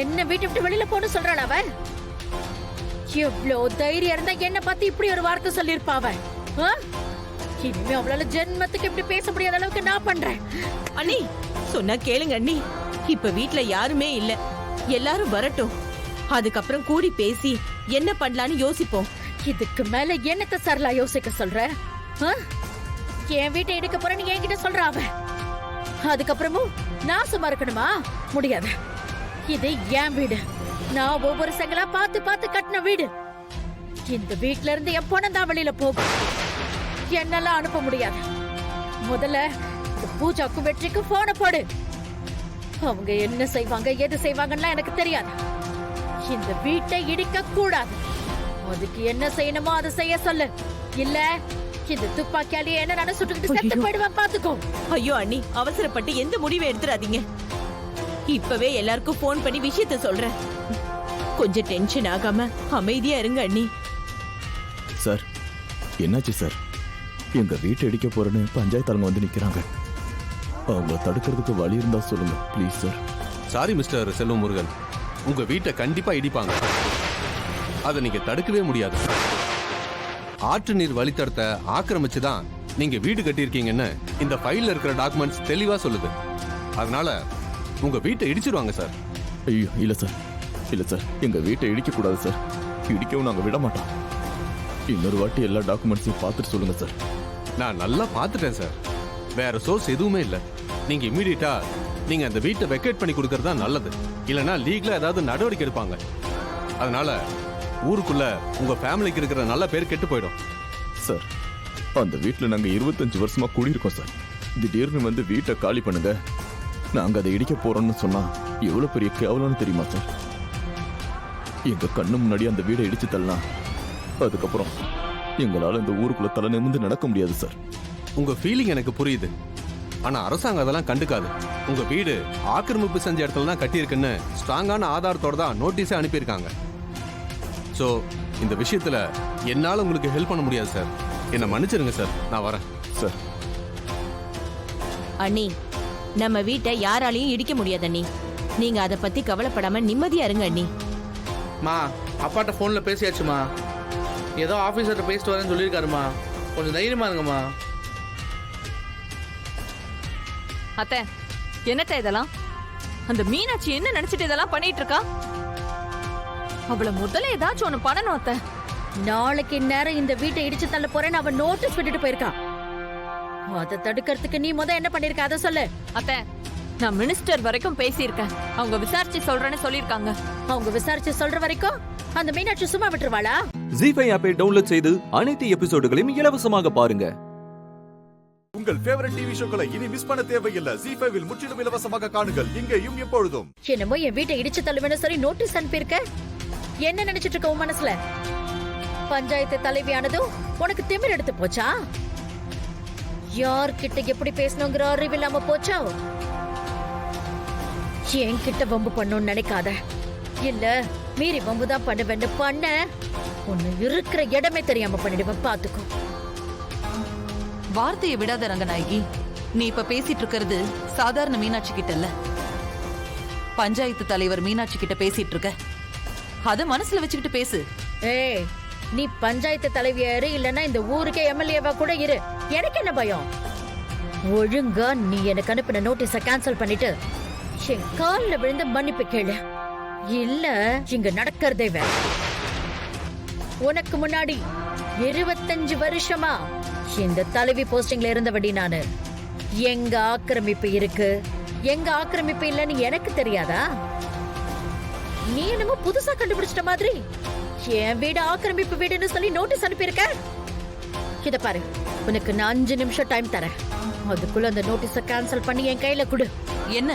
என்ன வீட்டை விட்டு வெளியில போன்னு சொல்றாள் அவ. எவ்வளவு தைரியம் இருந்தா என்ன பார்த்து இப்படி ஒரு வார்த்தை சொல்லிருப்பா அவ. இனிமே அவளால ஜென்மத்துக்கு இப்படி பேச முடியாத அளவுக்கு நான் பண்றேன். அண்ணி, சொன்னா கேளுங்க அண்ணி. இப்ப வீட்ல யாருமே இல்ல, எல்லாரும் வரட்டும். அதுக்கப்புறம் கூடி பேசி என்ன பண்ணலான்னு யோசிப்போம். இதுக்கு மேல என்னத்த சரலா யோசிக்க சொல்ற? என் வீட்டை எடுக்க போறேன்னு என்கிட்ட சொல்ற அவ. அதுக்கப்புறமும் நான் சும்மா இருக்கணுமா? முடியாது. இது என் வீடு. நான் ஒவ்வொரு செங்கலா பார்த்து பார்த்து கட்டின வீடு. இந்த வீட்ல இருந்து என் பணம் தான் வெளியில போகும். என்னெல்லாம் அனுப்ப முடியாது. முதல்ல இந்த பூஜாக்கும் வெற்றிக்கும் போன போடு. அவங்க என்ன செய்வாங்க எது செய்வாங்கன்னு எனக்கு தெரியாது. இந்த வீட்டை இடிக்க கூடாது. அதுக்கு என்ன செய்யணுமோ அதை செய்ய சொல்லு. இல்ல இந்த துப்பாக்கியாலேயே என்ன நான் சுட்டுக்கிட்டு செத்து போயிடுவேன், பாத்துக்கோ. ஐயோ அண்ணி, அவசரப்பட்டு எந்த முடிவை எடுத்துறாதீங்க. இப்பவே எல்லாருக்கும் போன் பண்ணி விஷயத்த சொல்றேன். கொஞ்சம் டென்ஷன் ஆகாம அமைதியா இருங்க அண்ணி. சார், என்னாச்சு சார்? எங்க வீட்டை இடிக்க போறேன்னு பஞ்சாயத்தாளங்க வந்து நிக்கிறாங்க. அவங்க தடுக்கிறதுக்கு வழி இருந்தா சொல்லுங்க ப்ளீஸ் சார். சாரி மிஸ்டர் செல்வம் முருகன், உங்க வீட்டை கண்டிப்பா இடிப்பாங்க. அதை நீங்க தடுக்கவே முடியாது. ஆற்று நீர் வழித்தடத்தை ஆக்கிரமிச்சு தான் நீங்க வீடு கட்டியிருக்கீங்கன்னு இந்த ஃபைல்ல இருக்கிற டாக்குமெண்ட்ஸ் தெளிவா சொல்லுது. அதனால உங்க வீட்டை இடிச்சிருவாங்க சார். ஐயோ இல்ல சார், இல்ல சார், எங்க வீட்டை இடிக்க கூடாது சார். இடிக்கவும் நாங்க விட மாட்டோம். இன்னொரு வாட்டி எல்லா டாக்குமெண்ட்ஸையும் பார்த்துட்டு சொல்லுங்க சார். நான் நல்லா பார்த்துட்டேன் சார். வேற சோர்ஸ் எதுவுமே இல்லை. நீங்க இமீடியட்டா நீங்க அந்த வீட்டை வெக்கேட் பண்ணி கொடுக்கறது தான் நல்லது. இல்லைன்னா லீக்ல ஏதாவது நடவடிக்கை எடுப்பாங்க. அதனால ஊருக்குள்ள உங்க ஃபேமிலிக்கு இருக்கிற நல்ல பேர் கெட்டு போயிடும் சார். அந்த வீட்டில் நாங்கள் 25 வருஷமா கூடியிருக்கோம் சார். திடீர்னு வந்து வீட்டை காலி பண்ணுங்க, நாங்க அதை இடிக்க போறோம்னு சொன்னா எவ்வளவு பெரிய கேவலம்னு தெரியுமா சார்? எங்க கண்ணு முன்னாடி அந்த வீடை இடிச்சு தள்ளலாம், அதுக்கப்புறம் எங்களால இந்த ஊருக்குள்ள தலை நிமிர்ந்து நடக்க முடியாது சார். உங்க ஃபீலிங் எனக்கு புரியுது. ஆனா அரசாங்கம் அதெல்லாம் கண்டுக்காது. உங்க வீடு ஆக்கிரமிப்பு செஞ்ச இடத்துல தான் கட்டியிருக்குன்னு ஸ்ட்ராங்கான ஆதாரத்தோட தான் நோட்டீஸே அனுப்பியிருக்காங்க. ஸோ இந்த விஷயத்துல என்னால உங்களுக்கு ஹெல்ப் பண்ண முடியாது சார். என்னை மன்னிச்சிருங்க சார், நான் வரேன் சார். அண்ணி, நம்ம வீட்டை யாராலையும் இடிக்க முடியாது அண்ணி. நீங்க அதை பத்தி கவலைப்படாம நிம்மதியா இருங்க அண்ணி. மா, அப்பாட்ட போன்ல பேசியாச்சுமா. ஏதோ ஆபீசர்கிட்ட பேசிட்டு வரேன்னு சொல்லியிருக்காருமா. கொஞ்சம் தைரியமா இருங்கம்மா. அத்தை, என்னத்த இதெல்லாம்? அந்த மீனாட்சி என்ன நினைச்சிட்டு இதெல்லாம் பண்ணிட்டு இருக்கா? அவளை முதல்ல ஏதாச்சும் ஒண்ணு பண்ணணும் அத்தை. நாளைக்கு நேரம் இந்த வீட்டை இடிச்சு தள்ள போறேன்னு அவன் நோட்டீஸ் விட்டுட்டு போயிருக்கான். அதை தடுக்கிறதுக்கு நீ என்ன பண்ணிருக்க அதை சொல்லு. அத்தை, நான் மினிஸ்டர் வரைக்கும் பேசியிருக்கேன். அவங்க விசாரிச்சு சொல்றேன்னு சொல்லிருக்காங்க. அவங்க விசாரிச்சு சொல்ற வரைக்கும் அந்த மீனாட்சி சும்மா விட்டுருவாளா? ஜி5 ஆப்பை டவுன்லோட் செய்து அனைத்து எபிசோடுகளையும் இலவசமாக பாருங்க. உங்கள் ஃபேவரட் டிவி ஷோக்களை இனி மிஸ் பண்ண தேவையில்லை. ஜி5 முற்றிலும் இலவசமாக காணுங்கள், இங்கேயும் எப்பொழுதும். என்னமோ என் வீட்டை இடிச்சு தள்ளுவேன்னு சொல்லி நோட்டீஸ் அனுப்பியிருக்க. என்ன நினைச்சிட்டு இருக்க உன் மனசுல? பஞ்சாயத்து தலைவியானதும் உனக்கு திமிர் எடுத்து போச்சா? யார்கிட்ட எப்படி பேசணுங்கிற அறிவு இல்லாம போச்சா? என்கிட்ட வம்பு பண்ணணும்னு நினைக்காத. இல்ல மீறி வம்பு தான் பண்ணுவேன்னு பண்ண உன்னை இருக்கிற இடமே தெரியாம பண்ணிடுவேன், பாத்துக்கோ. வார்த்தையை விடாத ரங்கநாயகி. நீ இப்ப பேசிட்டு இருக்கிறது சாதாரண மீனாட்சி கிட்ட இல்ல, பஞ்சாயத்து தலைவர் மீனாட்சி கிட்ட பேசிட்டு இருக்க. அத மனசுல வச்சுக்கிட்டு பேசு. ஏய், நீ பஞ்சாயத்து தலைவியா இரு, இல்லன்னா இந்த ஊருக்கே எம்எல்ஏவா கூட இரு. எனக்கு என்ன பயம்? ஒழுங்கா நீ எனக்கு அனுப்பின நோட்டீஸ கேன்சல் பண்ணிட்டு என் கால்ல விழுந்து மன்னிப்பு கேளு. இல்ல இங்க நடக்கிறதே வேற. உனக்கு முன்னாடி 25 வருஷமா இந்த தலைவி போஸ்டிங்ல இருந்தபடி நானு எங்க ஆக்கிரமிப்பு இருக்கு, எங்க ஆக்கிரமிப்பு இல்லன்னு எனக்கு தெரியாதா? நீ என்னமோ புதுசா கண்டுபிடிச்சிட்ட மாதிரி என் வீடு ஆக்கிரமிப்பு வீடுன்னு சொல்லி நோட்டீஸ் அனுப்பியிருக்க. இத பாரு, உனக்கு நான் 5 நிமிஷம் டைம் தரேன். அதுக்குள்ள அந்த நோட்டீஸ கேன்சல் பண்ணி என் கையில கொடு. என்ன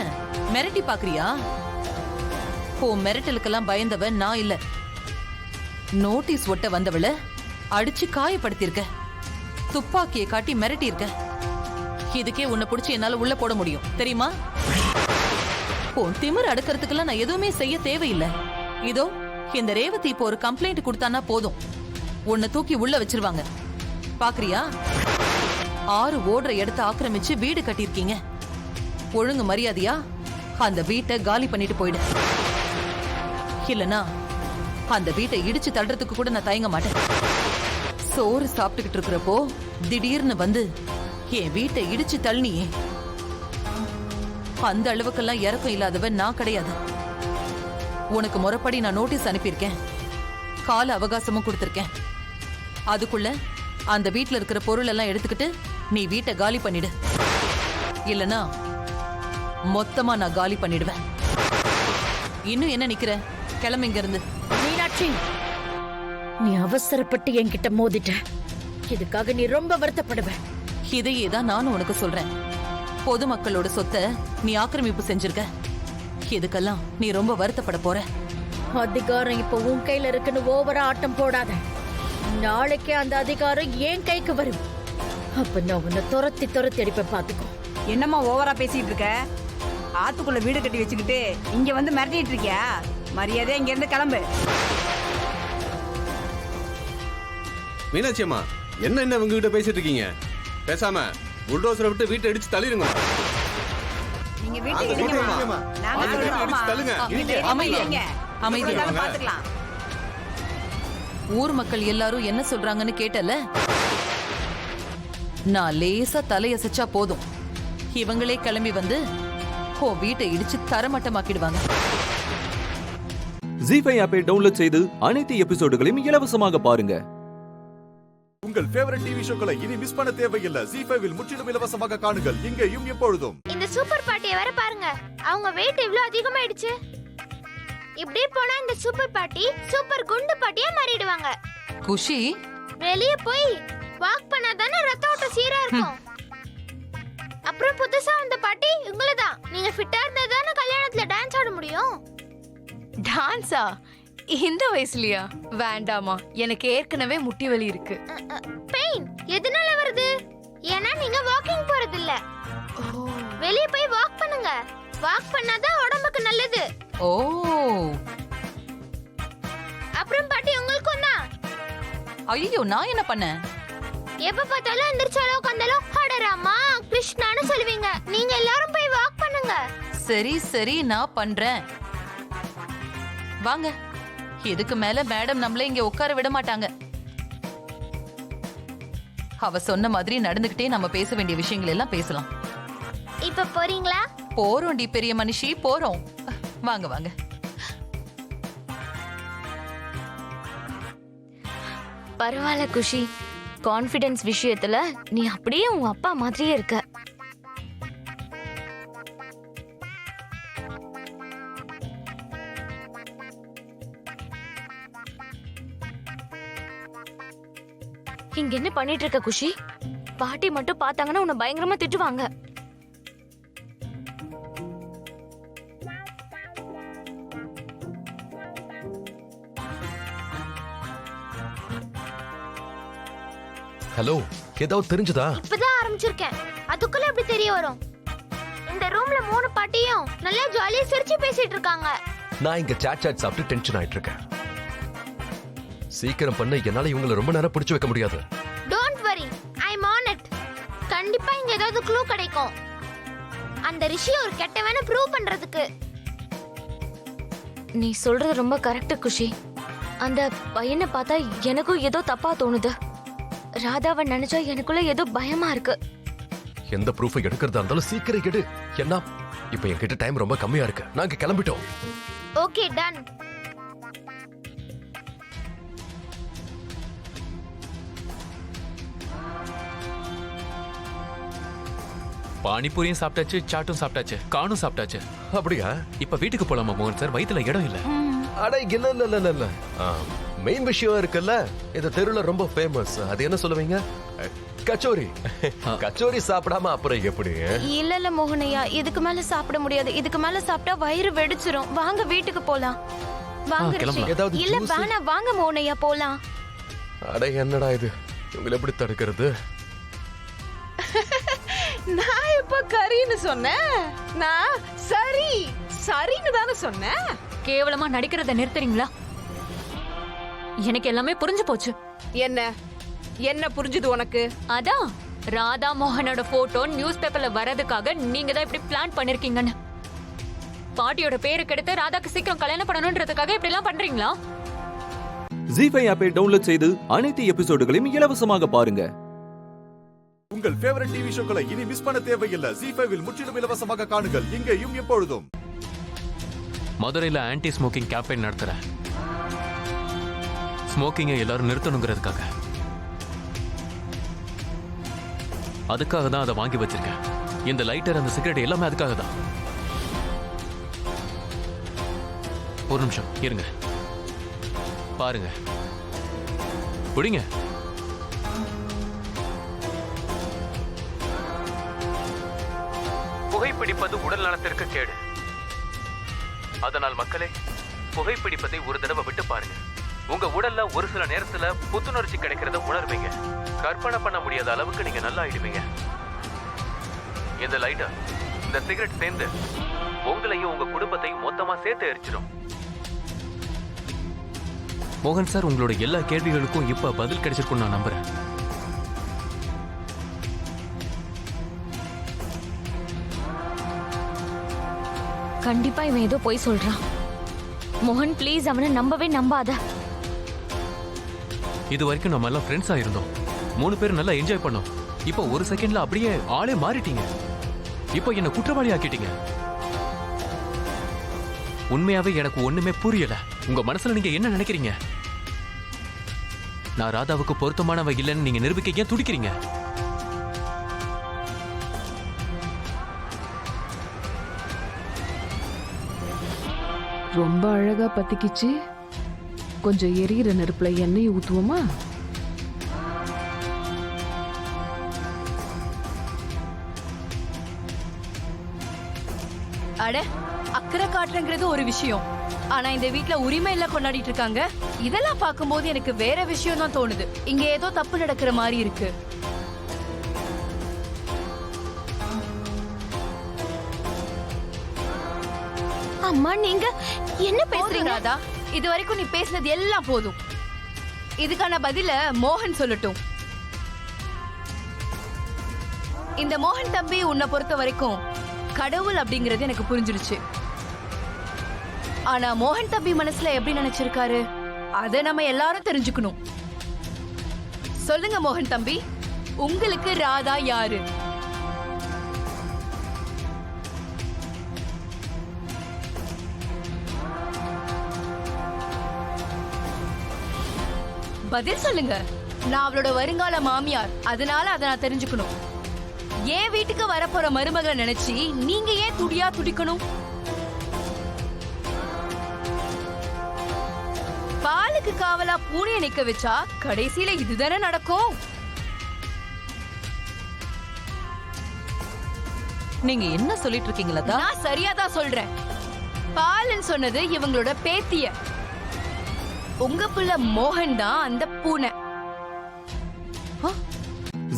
மிரட்டி பாக்குறியா? ஓ மிரட்டலுக்கெல்லாம் பயந்தவ நான் இல்ல. நோட்டீஸ் ஒட்ட வந்தவள அடிச்சு காயப்படுத்திருக்க, துப்பாக்கியை காட்டி மிரட்டி இருக்க. இதுக்கே உன்னை பிடிச்சி என்னால உள்ள போட முடியும் தெரியுமா? உன் திமிர் அடுக்கிறதுக்கெல்லாம் நான் எதுவுமே செய்ய தேவையில்லை. இதோ இந்த ரேவதி இப்போ ஒரு கம்ப்ளைண்ட் கொடுத்தானா போதும், உன்னை தூக்கி உள்ள வச்சிருவாங்க. பாக்குறியா? 6 ஓடுற இடத்தை ஆக்கிரமிச்சு வீடு கட்டியிருக்கீங்க. ஒழுங்கு மரியாதையா அந்த வீட்டை காலி பண்ணிட்டு போயிடு. இல்லனா அந்த வீட்டை இடிச்சு தள்ளுறதுக்கு கூட நான் தயங்க மாட்டேன். சோறு சாப்பிட்டுக்கிட்டு இருக்கிறப்போ திடீர்னு வந்து என் வீட்டை இடிச்சு தள்ளினியே, அந்த அளவுக்கெல்லாம் இறக்கம் இல்லாதவன் நான் கிடையாது. உனக்கு முறைப்படி நான் நோட்டீஸ் அனுப்பியிருக்கேன், கால அவகாசமும் கொடுத்திருக்கேன். அதுக்குள்ள அந்த வீட்டுல இருக்கிற பொருள் எல்லாம் எடுத்துக்கிட்டு நீ வீட்டை காலி பண்ணிடு. இல்லனா மொத்தமா நான் காலி பண்ணிடுவேன். இன்னும் என்ன நிக்கிற? கிளம்பு இங்க இருந்து. மீனாட்சி, நீ அவசரப்பட்டு என்கிட்ட மோதிட்ட. இதுக்காக நீ ரொம்ப வருத்தப்படுவ. இதையே தான் நானும் உனக்கு சொல்றேன். பொதுமக்களோட சொத்தை நீ ஆக்கிரமிப்பு செஞ்சிருக்க. இதுக்கெல்லாம் நீ ரொம்ப வருத்தப்பட போற. அதிகாரம் இப்ப உன் கையில இருக்குன்னு ஓவரா ஆட்டம் போடாத. நாளைக்கே அந்த அதிகாரம் என் கைக்கு வரும். அப்ப நான் உன்னை துரத்தி துரத்தி அடிப்பேன், பாத்துக்கோ. என்னம்மா ஓவரா பேசிட்டு இருக்க? ஆத்துக்குள்ள வீடு கட்டி வச்சுக்கிட்டு இங்க வந்து மிரட்டிட்டு இருக்கியா? மரியாதை இங்க இருந்து கிளம்பு. மீனாட்சி அம்மா, என்ன உங்ககிட்ட பேசிட்டு இருக்கீங்க? பேசாம புல்டோசரை விட்டு வீட்டை இடிச்சு தள்ளிருங்க. நீங்க வீட்டை இடிங்கம்மா. நாங்க சொல்றோம். அமைதியா பாத்துக்கலாம். ஊர் மக்கள் எல்லாரும் என்ன சொல்றாங்கன்னு கேட்டல. நான் லேசா தலையசைச்சா போதும், இவங்களே கிளம்பி வந்து வீட்டை இடிச்சு தரமட்டமாக்கிடுவாங்க. ஜி5 ஆப்பை டவுன்லோட் செய்து அனைத்து எபிசோடுகளையும் இலவசமாக பாருங்க. உங்கள் ஃபேவரட் டிவி ஷோக்களை இனி மிஸ் பண்ண தேவையில்லை. ஜி5 முற்றிலும் இலவசமாக காணுங்கள், இங்கேயும் எப்பொழுதும். இந்த சூப்பர் பாட்டியை வேற பாருங்க, அவங்க வெயிட் இவ்ளோ அதிகமாயிடுச்சு. இப்படியே போனா இந்த சூப்பர் பாட்டி சூப்பர் குண்டு பாட்டியா மாறிடுவாங்க. குஷி, வெளிய போய் வாக் பண்ணாதானே ரத்த ஓட்டம் சீரா இருக்கும். அப்புறம் புதுசா வந்த பாட்டி உங்களதான். நீங்க ஃபிட்டா இருந்தா தானே கல்யாணத்துல டான்ஸ் ஆட முடியும். டான்ஸா? இந்த வயசுலயா? வேண்டாமா, எனக்கு ஏற்கனவே முட்டி வலி இருக்கு. பெயின் எதனால வருது? ஏன்னா நீங்க வாக்கிங் போறது இல்ல. வெளிய போய் வாக் பண்ணுங்க. வாக் பண்ணாதான் உடம்புக்கு நல்லது. ஓ, அப்புறம் பாட்டி உங்களுக்கும் தான். ஐயோ, நான் என்ன பண்ணேன்? எப்ப பார்த்தாலும் எந்திரிச்சாலும் உட்காந்தாலும் ஹடராமா கிருஷ்ணான்னு சொல்லுவீங்க. நீங்க எல்லாரும் போய் வாக் பண்ணுங்க. சரி சரி, நான் பண்றேன். வாங்க. இதுக்கு மேல மேடம் நம்மள இங்க உட்கார விட மாட்டாங்க. அவ சொன்ன மாதிரி நடந்துகிட்டே நம்ம பேச வேண்டிய விஷயங்கள் எல்லாம் பேசலாம். இப்ப போறீங்களா? போறோம்டி பெரிய மனுஷி, போறோம். வாங்க வாங்க. பரவாயில்ல குஷி, கான்ஃபிடன்ஸ் விஷயத்துல நீ அப்படியே உன் அப்பா மாதிரியே இருக்க. இங்க என்ன பண்ணிட்டு இருக்க குஷி? பாட்டி மட்டும் பார்த்தாங்கன்னா உன்னை பயங்கரமா திட்டுவாங்க. ஹலோ, ஏதாவது தெரிஞ்சதா? இப்பதான் ஆரம்பிச்சிருக்கேன். அதுக்குள்ள எப்படி தெரிய வரும்? இந்த ரூம்ல 3 பாட்டியும் நல்லா ஜாலியா சிரிச்சு பேசிட்டு இருக்காங்க. நான் இங்க சாட் சாப்பிட்டு டென்ஷன் ஆயிட்டு இருக்கேன். சீக்கிரம் பண்ண, என்னால இவங்களை ரொம்ப நேரம் பிடிச்சு வைக்க முடியாது. Don't worry, I am on it. கண்டிப்பா இங்க ஏதாவது க்ளூ கிடைக்கும். அந்த ரிஷி ஒரு கெட்டவன ப்ரூவ் பண்றதுக்கு. நீ சொல்றது ரொம்ப கரெக்ட் குஷி. அந்த பையனை பார்த்தா எனக்கும் ஏதோ தப்பா தோணுது. ராதாவை நினைச்சா எனக்குள்ள ஏதோ பயமா இருக்கு. எந்த ப்ரூஃபை எடுக்கிறதா இருந்தாலும் சீக்கிரம் எடு. என்ன, இப்ப என்கிட்ட டைம் ரொம்ப கம்மியா இருக்கு. நாங்க கிளம்பிட்டோம். Okay, ton. பானிபூரியும் சாப்பிட்டாச்சு, சாட்டும் சாப்பிட்டாச்சு, காணும் சாப்பிட்டாச்சு. அப்படியா? இப்ப வீட்டுக்கு போலாமா மோகன் சார்? வயித்துல இடம் இல்ல. அட இல்ல இல்ல இல்ல இல்ல. மெயின் விஷயம் இருக்குல்ல, இந்த தெருல ரொம்ப ஃபேமஸ். அது என்ன சொல்லுவீங்க? கச்சோரி. கச்சோரி சாப்பிடாம அப்புறம் எப்படி? இல்ல இல்ல மோகனையா, இதுக்கு மேல சாப்பிட முடியாது. இதுக்கு மேல சாப்பிட்டா வயிறு வெடிச்சிரும். வாங்க வீட்டுக்கு போலாம். வாங்க ரிஷி. இல்ல வேணாம், வாங்க மோகனையா போலாம். அட என்னடா இது, உங்களை எப்படி தடுக்கிறது? நான் எப்ப கரின்னு சொன்னேன்? நான் சரி சரின்னு தானே சொன்னேன். கேவலமா நடிக்கிறத நிறுத்துறீங்களா? எனக்கு எல்லாமே புரிஞ்சு போச்சு. என்ன என்ன புரிஞ்சுது உனக்கு? அதான் ராதா மோகனோட போட்டோ நியூஸ் பேப்பர்ல வரதுக்காக நீங்க தான் இப்படி பிளான் பண்ணிருக்கீங்கன்னு. பாட்டியோட பேரு கெடுத்து ராதாக்கு சீக்கிரம் கல்யாணம் பண்ணணும்ன்றதுக்காக இப்படி எல்லாம் பண்றீங்களா? ஜீ5 ஆப்பை டவுன்லோட் செய்து அனைத்து எபிசோடுகளையும் இலவசமாக பாருங்க. உங்கள் ஃபேவரட் டிவி ஷோக்களை இனி மிஸ் பண்ண தேவையில்லை. ஜீ5 முற்றிலும் இலவசமாக காணுங்கள், இங்கேயும் எப்பொழுதும். மதுரையில ஆன்டி ஸ்மோக்கிங் கேம்பெயின் நடத்துறேன். ஸ்மோக்கிங்கை எல்லாரும் நிறுத்தணுங்கிறதுக்காக. அதுக்காக தான் அதை வாங்கி வச்சிருக்கேன். இந்த லைட்டர், அந்த சிகரெட் எல்லாமே அதுக்காக தான். ஒரு நிமிஷம் இருங்க, பாருங்க, குடிங்க. புகைப்பிடிப்பது உடல் நலத்திற்கு கேடு. அதனால் மக்களே, புகைப்பிடிப்பதை ஒரு தடவை விட்டு பாருங்க. உங்க உடல்ல ஒரு சில நேரத்துல புத்துணர்ச்சி கிடைக்கிறத உணர்வீங்க. கற்பனை பண்ண முடியாத அளவுக்கு நீங்க நல்லா ஆயிடுவீங்க. இந்த லைட்டர், இந்த சிகரெட் சேர்ந்து உங்களையும் உங்க குடும்பத்தையும் மொத்தமா சேர்த்து எரிச்சிடும். மோகன் சார், உங்களோட எல்லா கேள்விகளுக்கும் இப்ப பதில் கிடைச்சிருக்கும் நான் நம்புறேன். கண்டிப்பா இவன் ஏதோ போய் சொல்றான். மோகன் ப்ளீஸ், அவனை நம்பவே நம்பாத. இது வரைக்கும் நம்ம எல்லாம் ஃப்ரெண்ட்ஸா இருந்தோம். 3 பேரும் நல்லா என்ஜாய் பண்ணோம். இப்போ ஒரு செகண்ட்ல அப்படியே ஆளே மாறிட்டீங்க. இப்போ என்ன குற்றவாளி ஆக்கிட்டீங்க. உண்மையாவே எனக்கு ஒண்ணுமே புரியல. உங்க மனசுல நீங்க என்ன நினைக்கிறீங்க? நான் ராதாவுக்கு பொருத்தமானவ இல்லைன்னு நீங்க நிரூபிக்க ஏன் துடிக்கிறீங்க? ரொம்ப அழகா பத்திக்கிச்சு. கொஞ்சம் எரியிற நெருப்புல எண்ணெய் ஊத்துவோமா? அட அக்கறை காட்டுறங்கிறது ஒரு விஷயம், ஆனா இந்த வீட்ல உரிமை எல்லாம் கொண்டாடிட்டு இருக்காங்க. இதெல்லாம் பார்க்கும்போது எனக்கு வேற விஷயம் தான் தோணுது. இங்க ஏதோ தப்பு நடக்கிற மாதிரி இருக்கு. அம்மா நீங்க என்ன பேசுறீங்க? ராதா, இது வரைக்கும் நீ பேசினது எல்லாம் போதும். இதுக்கான பதில மோகன் சொல்லட்டும். இந்த மோகன் தம்பி உன்னை பொறுத்த வரைக்கும் கடவுள் அப்படிங்கறது எனக்கு புரிஞ்சிருச்சு. ஆனா மோகன் தம்பி மனசுல எப்படி நினைச்சிருக்காரு அத நம்ம எல்லாரும் தெரிஞ்சுக்கணும். சொல்லுங்க மோகன் தம்பி, உங்களுக்கு ராதா யாரு? பதில் சொல்லுங்க. நான் அவளோட வருங்கால மாமியார், அதனால அதை நான் தெரிஞ்சுக்கணும். ஏன் வீட்டுக்கு வரப்போற மருமகளை நினைச்சு நீங்க ஏன் துடியா துடிக்கணும்? பாலுக்கு காவலா பூனையை நிக்க வச்சா கடைசியில இதுதானே நடக்கும். நீங்க என்ன சொல்லிட்டு இருக்கீங்களா? நான் சரியாதான் சொல்றேன். பாலன் சொன்னது இவங்களோட பேத்திய. உங்க புள்ள மோகன் தான் அந்த பூனை.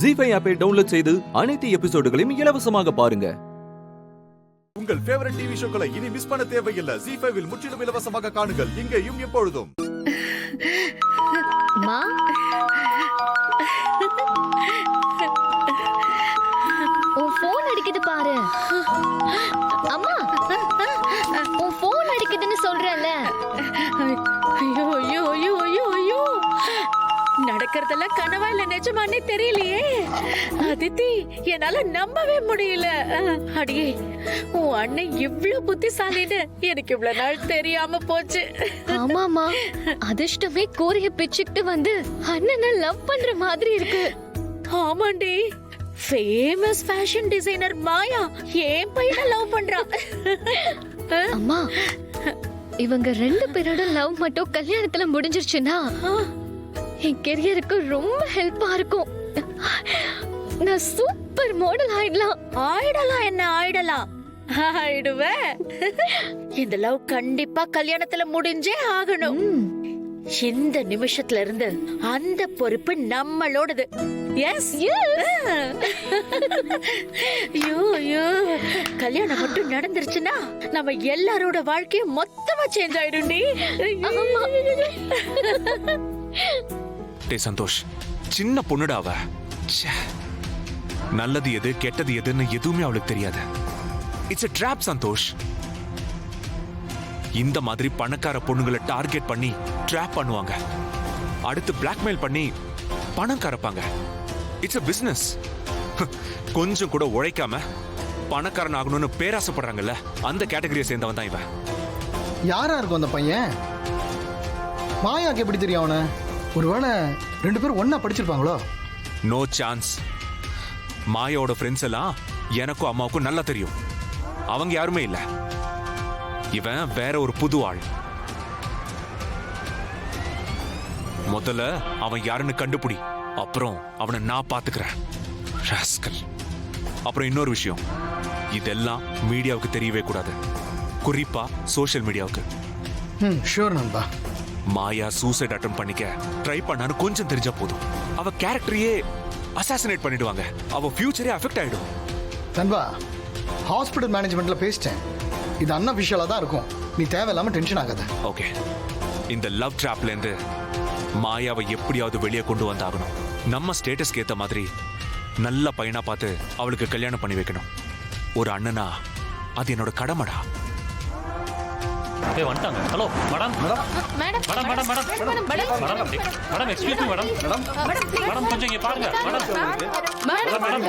ஜி5 ஆப்பை டவுன்லோட் செய்து அனைத்து எபிசோடுகளையும் இலவசமாக பாருங்க. உங்கள் ஃபேவரட் டிவி ஷோக்களை இனி மிஸ் பண்ண தேவையில்லை. ஜி5 முற்றிலும் இலவசமாக காணுங்கள், இங்கேயும் எப்பொழுதும். மா, உன் போன் அடிக்குது பாரு. அம்மா, உன் போன் அடிக்குதுன்னு சொல்றேன்ல. ஐயோ ஐயோ ஐயோ ஐயோ ஐயோ, நடக்கிறதெல்லாம் கனவா இல்ல நிஜமானே தெரியலையே. அதித்தி, என்னால நம்பவே முடியல. அடியே, உன் அண்ணன் இவ்ளோ புத்திசாலின்னு எனக்கு இவ்வளவு நாள் தெரியாம போச்சு. ஆமாமா, அதிர்ஷ்டமே கோரிய பிச்சுக்கிட்டு வந்து அண்ணனை லவ் பண்ற மாதிரி இருக்கு. ஆமாண்டி, ஃபேமஸ் ஃபேஷன் டிசைனர் மாயா ஏன் பையனை லவ் பண்றா. அம்மா, இவங்க 2 பேரோட லவ் மட்டும் கல்யாணத்துல முடிஞ்சிருச்சுன்னா என் கெரியருக்கு ரொம்ப ஹெல்ப்பா இருக்கும். நான் சூப்பர் மாடல் ஆயிடலாம். ஆயிடலாம் என்ன ஆயிடலாம்? ஆயிடுவேன். இந்த லவ் கண்டிப்பா கல்யாணத்துல முடிஞ்சே ஆகணும். இந்த நிமிஷத்துல இருந்து அந்த பொறுப்பு நம்மளோடது. எஸ், ஐயோ ஐயோ, கல்யாணம் மட்டும் நடந்துருச்சுன்னா நம்ம எல்லாரோட வாழ்க்கையும் மொத்தமா சேஞ்ச் ஆயிடும்டி. டே சந்தோஷ், சின்ன பொண்ணுடா அவ. நல்லது எது கெட்டது எதுன்னு எதுவுமே அவளுக்கு தெரியாது. It's a trap Santosh. இந்த மாதிரி பணக்கார பொண்ணுங்களை டார்கெட் பண்ணி ட்ராப் பண்ணுவாங்க. அடுத்து பிளாக்மெயில் பண்ணி பணம் கறப்பாங்க. It's a business. கொஞ்சம் கூட உழைக்காம பணக்காரன் ஆகணும்னு பேராசைப்படுறாங்கல்ல, அந்த கேட்டகரியை சேர்ந்தவன் தான் இவன். யாரா இருக்கும் அந்த பையன்? மாயாக்கு எப்படி தெரியும் அவனை? ஒருவேளை 2 பேரும் ஒன்னா படிச்சிருப்பாங்களோ? No chance. மாயாவோட ஃப்ரெண்ட்ஸ் எல்லாம் எனக்கும் அம்மாவுக்கும் நல்லா தெரியும். அவங்க யாருமே இல்ல. இவன் வேற ஒரு புது ஆள். முதல்ல அவன் யாருன்னு கண்டுபிடி, அப்புறம் அவனை நான் பாத்துக்கிறேன். ராஸ்கல். அப்புறம் இன்னொரு விஷயம், இதெல்லாம் மீடியாவுக்கு தெரியவே கூடாது, குறிப்பா சோஷியல் மீடியாவுக்கு. ஷூர் நண்பா. மாயா சூசைட் அட்டெம்ப்ட் பண்ணிக்க ட்ரை பண்ணான்னு கொஞ்சம் தெரிஞ்சா போதும், அவ கேரக்டரையே அசாசினேட் பண்ணிடுவாங்க. அவ ஃபியூச்சரே அஃபெக்ட் ஆயிடும். நண்பா, ஹாஸ்பிடல் மேனேஜ்மெண்ட்ல பேசிட்டேன். இது அன்அஃபிஷியலா தான் இருக்கும். நீ தேவையில்லாம டென்ஷன் ஆகாத. ஓகே. இந்த லவ் ட்ராப்ல இருந்து மாயாவை எப்படியாவது வெளியே கொண்டு வந்தாகணும். நம்ம ஸ்டேட்டஸ்க்கு ஏத்த மாதிரி நல்ல பையனா பார்த்து அவளுக்கு கல்யாணம் பண்ணி வைக்கணும். ஒரு அண்ணனா அது என்னோட கடமைடா. வந்துட்டாங்க. Hello madam. Madam madam madam madam madam madam excuse me madam. Madam madam கொஞ்சம் இங்க பாருங்க மேடம். மேடம் மேடம்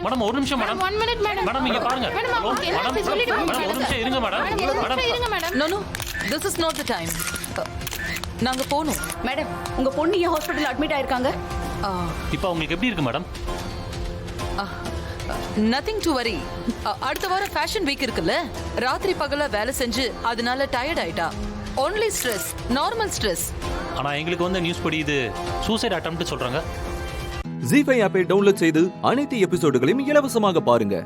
மேடம் ஒரு நிமிஷம் மேடம். மேடம் இங்க பாருங்க. மேடம் ஒரு நிமிஷம் இருங்க madam. Madam no no, this is not the time. நாங்க போணும். மேடம், உங்க பொண்ணு ஏன் ஹாஸ்பிடல்ல அட்மிட் ஆயிருக்காங்க? இப்போ உங்களுக்கு எப்படி இருக்கு மேடம்? Nothing to worry. அடுத்த வாரம் ஃபேஷன் வீக் இருக்குல்ல, ராத்திரி பகல வேலை செஞ்சு அதனால டயர்ட் ஆயிட்டா. Only stress, normal stress. ஆனா எங்களுக்கு வந்து நியூஸ் படி இது சூசைட் அட்டெம்ப்ட் சொல்றாங்க. ஜி5 ஆப்பை டவுன்லோட் செய்து அனைத்து எபிசோடுகளையும் இலவசமாக பாருங்க.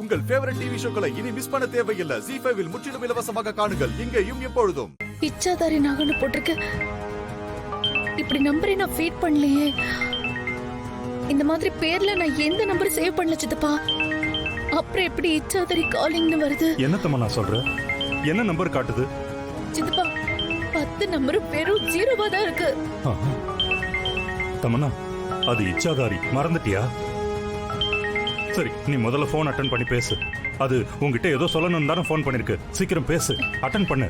உங்கள் ஃபேவரட் டிவி ஷோக்களை இனி மிஸ் பண்ண தேவையில்லை. ZEE5 இல் முற்றிலும் இலவசமாக காணுங்கள் இங்கேயும் எப்பொழுதும். இச்சாதாரி நகன்னு போட்டிருக்க. இப்படி நம்பரை நான் ஃபீட் பண்ணலையே. இந்த மாதிரி பேர்ல நான் எந்த நம்பர் சேவ் பண்ணல சித்தப்பா. அப்புறம் எப்படி இச்சாதாரி காலிங்னு வருது? என்ன தம்மா நான் சொல்றேன்? என்ன நம்பர் காட்டுது? சித்தப்பா 10 நம்பர் வெறும் 0வா தான் இருக்கு. தமன்னா அது இச்சாதாரி, மறந்துட்டியா? சரி, நீ முதல்ல போன் அட்டன் பண்ணி பேசு. அது உங்ககிட்ட ஏதோ சொல்லணும் தானே போன் பண்ணிருக்கு. சீக்கிரம் பேசு, அட்டன் பண்ணு.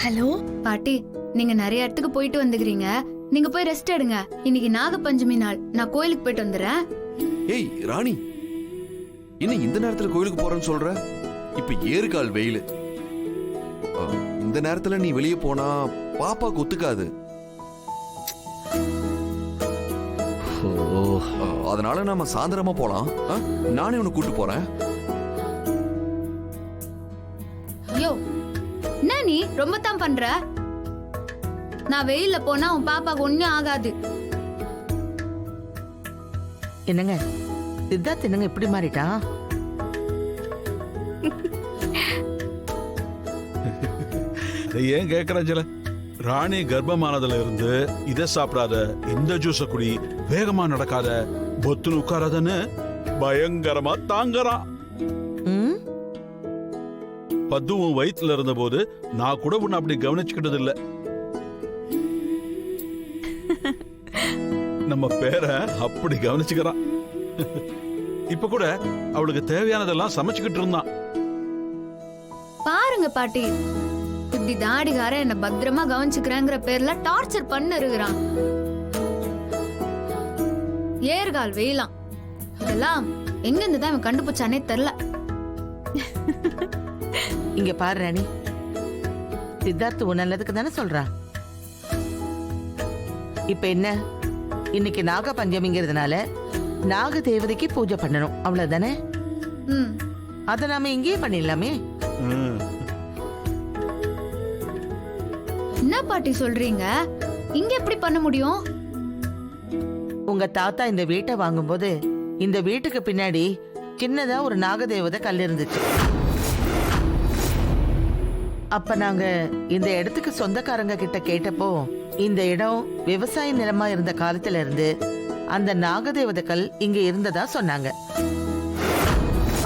ஹலோ பாட்டி, நீங்க நிறைய இடத்துக்கு போயிட்டு வந்துக்கிறீங்க. நீங்க போய் ரெஸ்ட் எடுங்க. இன்னைக்கு நாக பஞ்சமி நாள். நான் கோயிலுக்கு போயிட்டு வந்துடுறேன். ஏய் ராணி, இன்னும் இந்த நேரத்துல கோயிலுக்கு போறேன்னு சொல்ற? இப்ப ஏறுகால் வெயில். இந்த நேரத்துல நீ வெளியே போனா பாப்பாக்கு ஒத்துக்காது. அதனால நாம சாயந்தரமா போலாம். நானே உன்னை கூட்டு போறேன். யோ, என்ன நீ ரொம்ப தான் பண்ற? நான் வெயில்ல போனா உன் பாப்பாக்கு ஒண்ணும் ஆகாது. என்னங்க சித்தார்த் என்னங்க இப்படி மாறிட்டான்? ஏன் கேக்குறேன்? ராணி கர்ப்பமானதுல இருந்து இதை சாப்பிடாத, இந்த ஜூஸ குடி, வேகமா நடக்காத, பொத்துன்னு உட்காராதன்னு பயங்கரமா தாங்கறான். பத்துவும் வயிற்றுல இருந்த போது நான் கூட உன்னை அப்படி கவனிச்சுக்கிட்டது இல்ல. நம்ம பேரை அப்படி கவனிச்சுக்கிறான். இப்ப கூட அவளுக்கு தேவையானதெல்லாம் சமைச்சுக்கிட்டு இருந்தான். பாருங்க பாட்டி, இப்படி தாடிகார என்ன பத்திரமா கவனிச்சுக்கிறேங்கிற பேர்ல டார்ச்சர் பண்ண இருக்கிறான். ஏர்கால் வெயிலாம் இதெல்லாம் எங்க இருந்து தான் இவன் கண்டுபிடிச்சானே தெரியல. இங்க பாரு ராணி, சித்தார்த் உன் நல்லதுக்கு தானே சொல்றான். இப்ப என்ன, இன்னைக்கு நாக பஞ்சமிங்கிறதுனால நாக தேவதைக்கு பூஜை பண்ணணும், அவ்வளவுதானே? அத நாம இங்கேயே பண்ணிடலாமே. என்ன பாட்டி சொல்றீங்க? இங்க எப்படி பண்ண முடியும்? உங்க தாத்தா இந்த வீட்டை வாங்கும்போது இந்த வீட்டுக்கு பின்னாடி சின்னதா ஒரு நாகதேவதை கல் இருந்துச்சு. அப்ப நாங்க இந்த இடத்துக்கு சொந்தக்காரங்க கிட்ட கேட்டப்போ, இந்த இடம் விவசாய நிலமா இருந்த காலத்துல இருந்து அந்த நாகதேவதை கல் இங்க இருந்ததா சொன்னாங்க.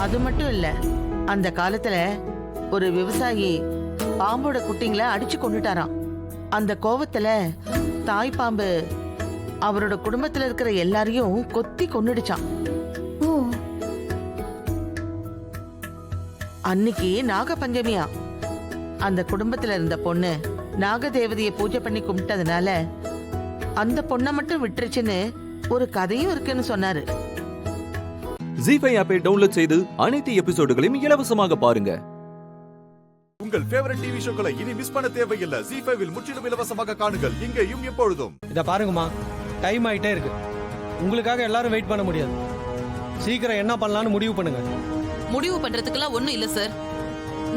அது மட்டும் இல்ல, அந்த காலத்துல ஒரு விவசாயி பாம்போட குட்டிங்களை அடிச்சு கொண்டுட்டாராம். அந்த கோவத்துல தாய் பாம்பு அவரோட குடும்பத்துல இருக்கிற எல்லாரையும் கொத்தி கொன்னுடுச்சான். அன்னைக்கு நாக பஞ்சமியா. அந்த குடும்பத்துல இருந்த பொண்ணு நாகதேவதைய பூஜை பண்ணி கும்பிட்டதுனால அந்த பொண்ணை மட்டும் விட்டுருச்சுன்னு ஒரு கதையும் இருக்குன்னு சொன்னாரு. ZEE5 ஆப்பை டவுன்லோட் செய்து அனைத்து எபிசோடுகளையும் இலவசமாக பாருங்க. உங்கள் ஃபேவரட் டிவி ஷோக்களை இனி மிஸ் பண்ண தேவையில்லை. ZEE5 இல் முற்றிலும் இலவசமாக காணுங்கள் இங்கேயும் எப்பொழுதும். இத பாருங்கம்மா, டைம் ஆயிட்டே இருக்கு. உங்களுக்காக எல்லாரும் வெயிட் பண்ண முடியாது. சீக்கிரம் என்ன பண்ணலாம்னு முடிவு பண்ணுங்க. முடிவு பண்றதுக்கெல்லாம் ஒண்ணும் இல்ல சார்.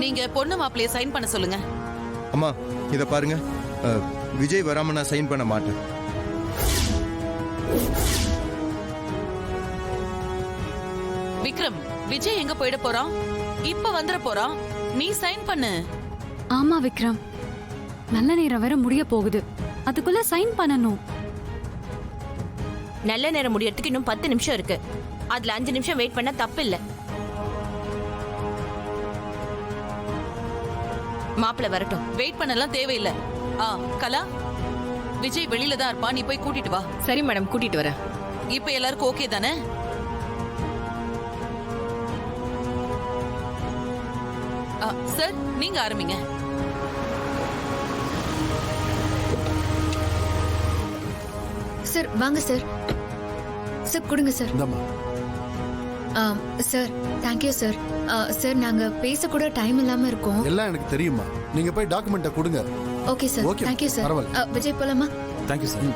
நீங்க பொண்ணு மாப்பிளைய சைன் பண்ண சொல்லுங்க. அம்மா இத பாருங்க, விஜய் வராம நான் சைன் பண்ண மாட்டேன். விக்ரம், விஜய் எங்க போயிட போறான்? இப்ப வந்துட போறான். நீ சைன் பண்ணு. ஆமா விக்ரம், நல்ல நேரம் வேற முடிய போகுது. அதுக்குள்ள சைன் பண்ணணும். நல்ல நேரம் முடியறதுக்கு இன்னும் 10 நிமிஷம் இருக்கு. அதுல 5 நிமிஷம் வெயிட் பண்ண தப்பு இல்ல. மாப்பிள வரட்டும், வெயிட் பண்ணலாம் தேவையில்லை. கலா, விஜய் வெளியில தான் இருப்பா, நீ போய் கூட்டிட்டு வா. சரி மேடம், கூட்டிட்டு வரேன். இப்ப எல்லாருக்கும் ஓகே தானே? சார், நீங்க ஆரம்பிங்க. சார் வாங்க சார். சார் கொடுங்க sir. Sir thank you sir. Sir நாங்க பேச கூட டைம் இல்லாம இருக்கோம். எல்லாம் எனக்கு தெரியுமா. நீங்க போய் டாக்குமெண்ட்டை கொடுங்க. Okay sir, thank you sir. Vijay போலாமா? Thank you sir.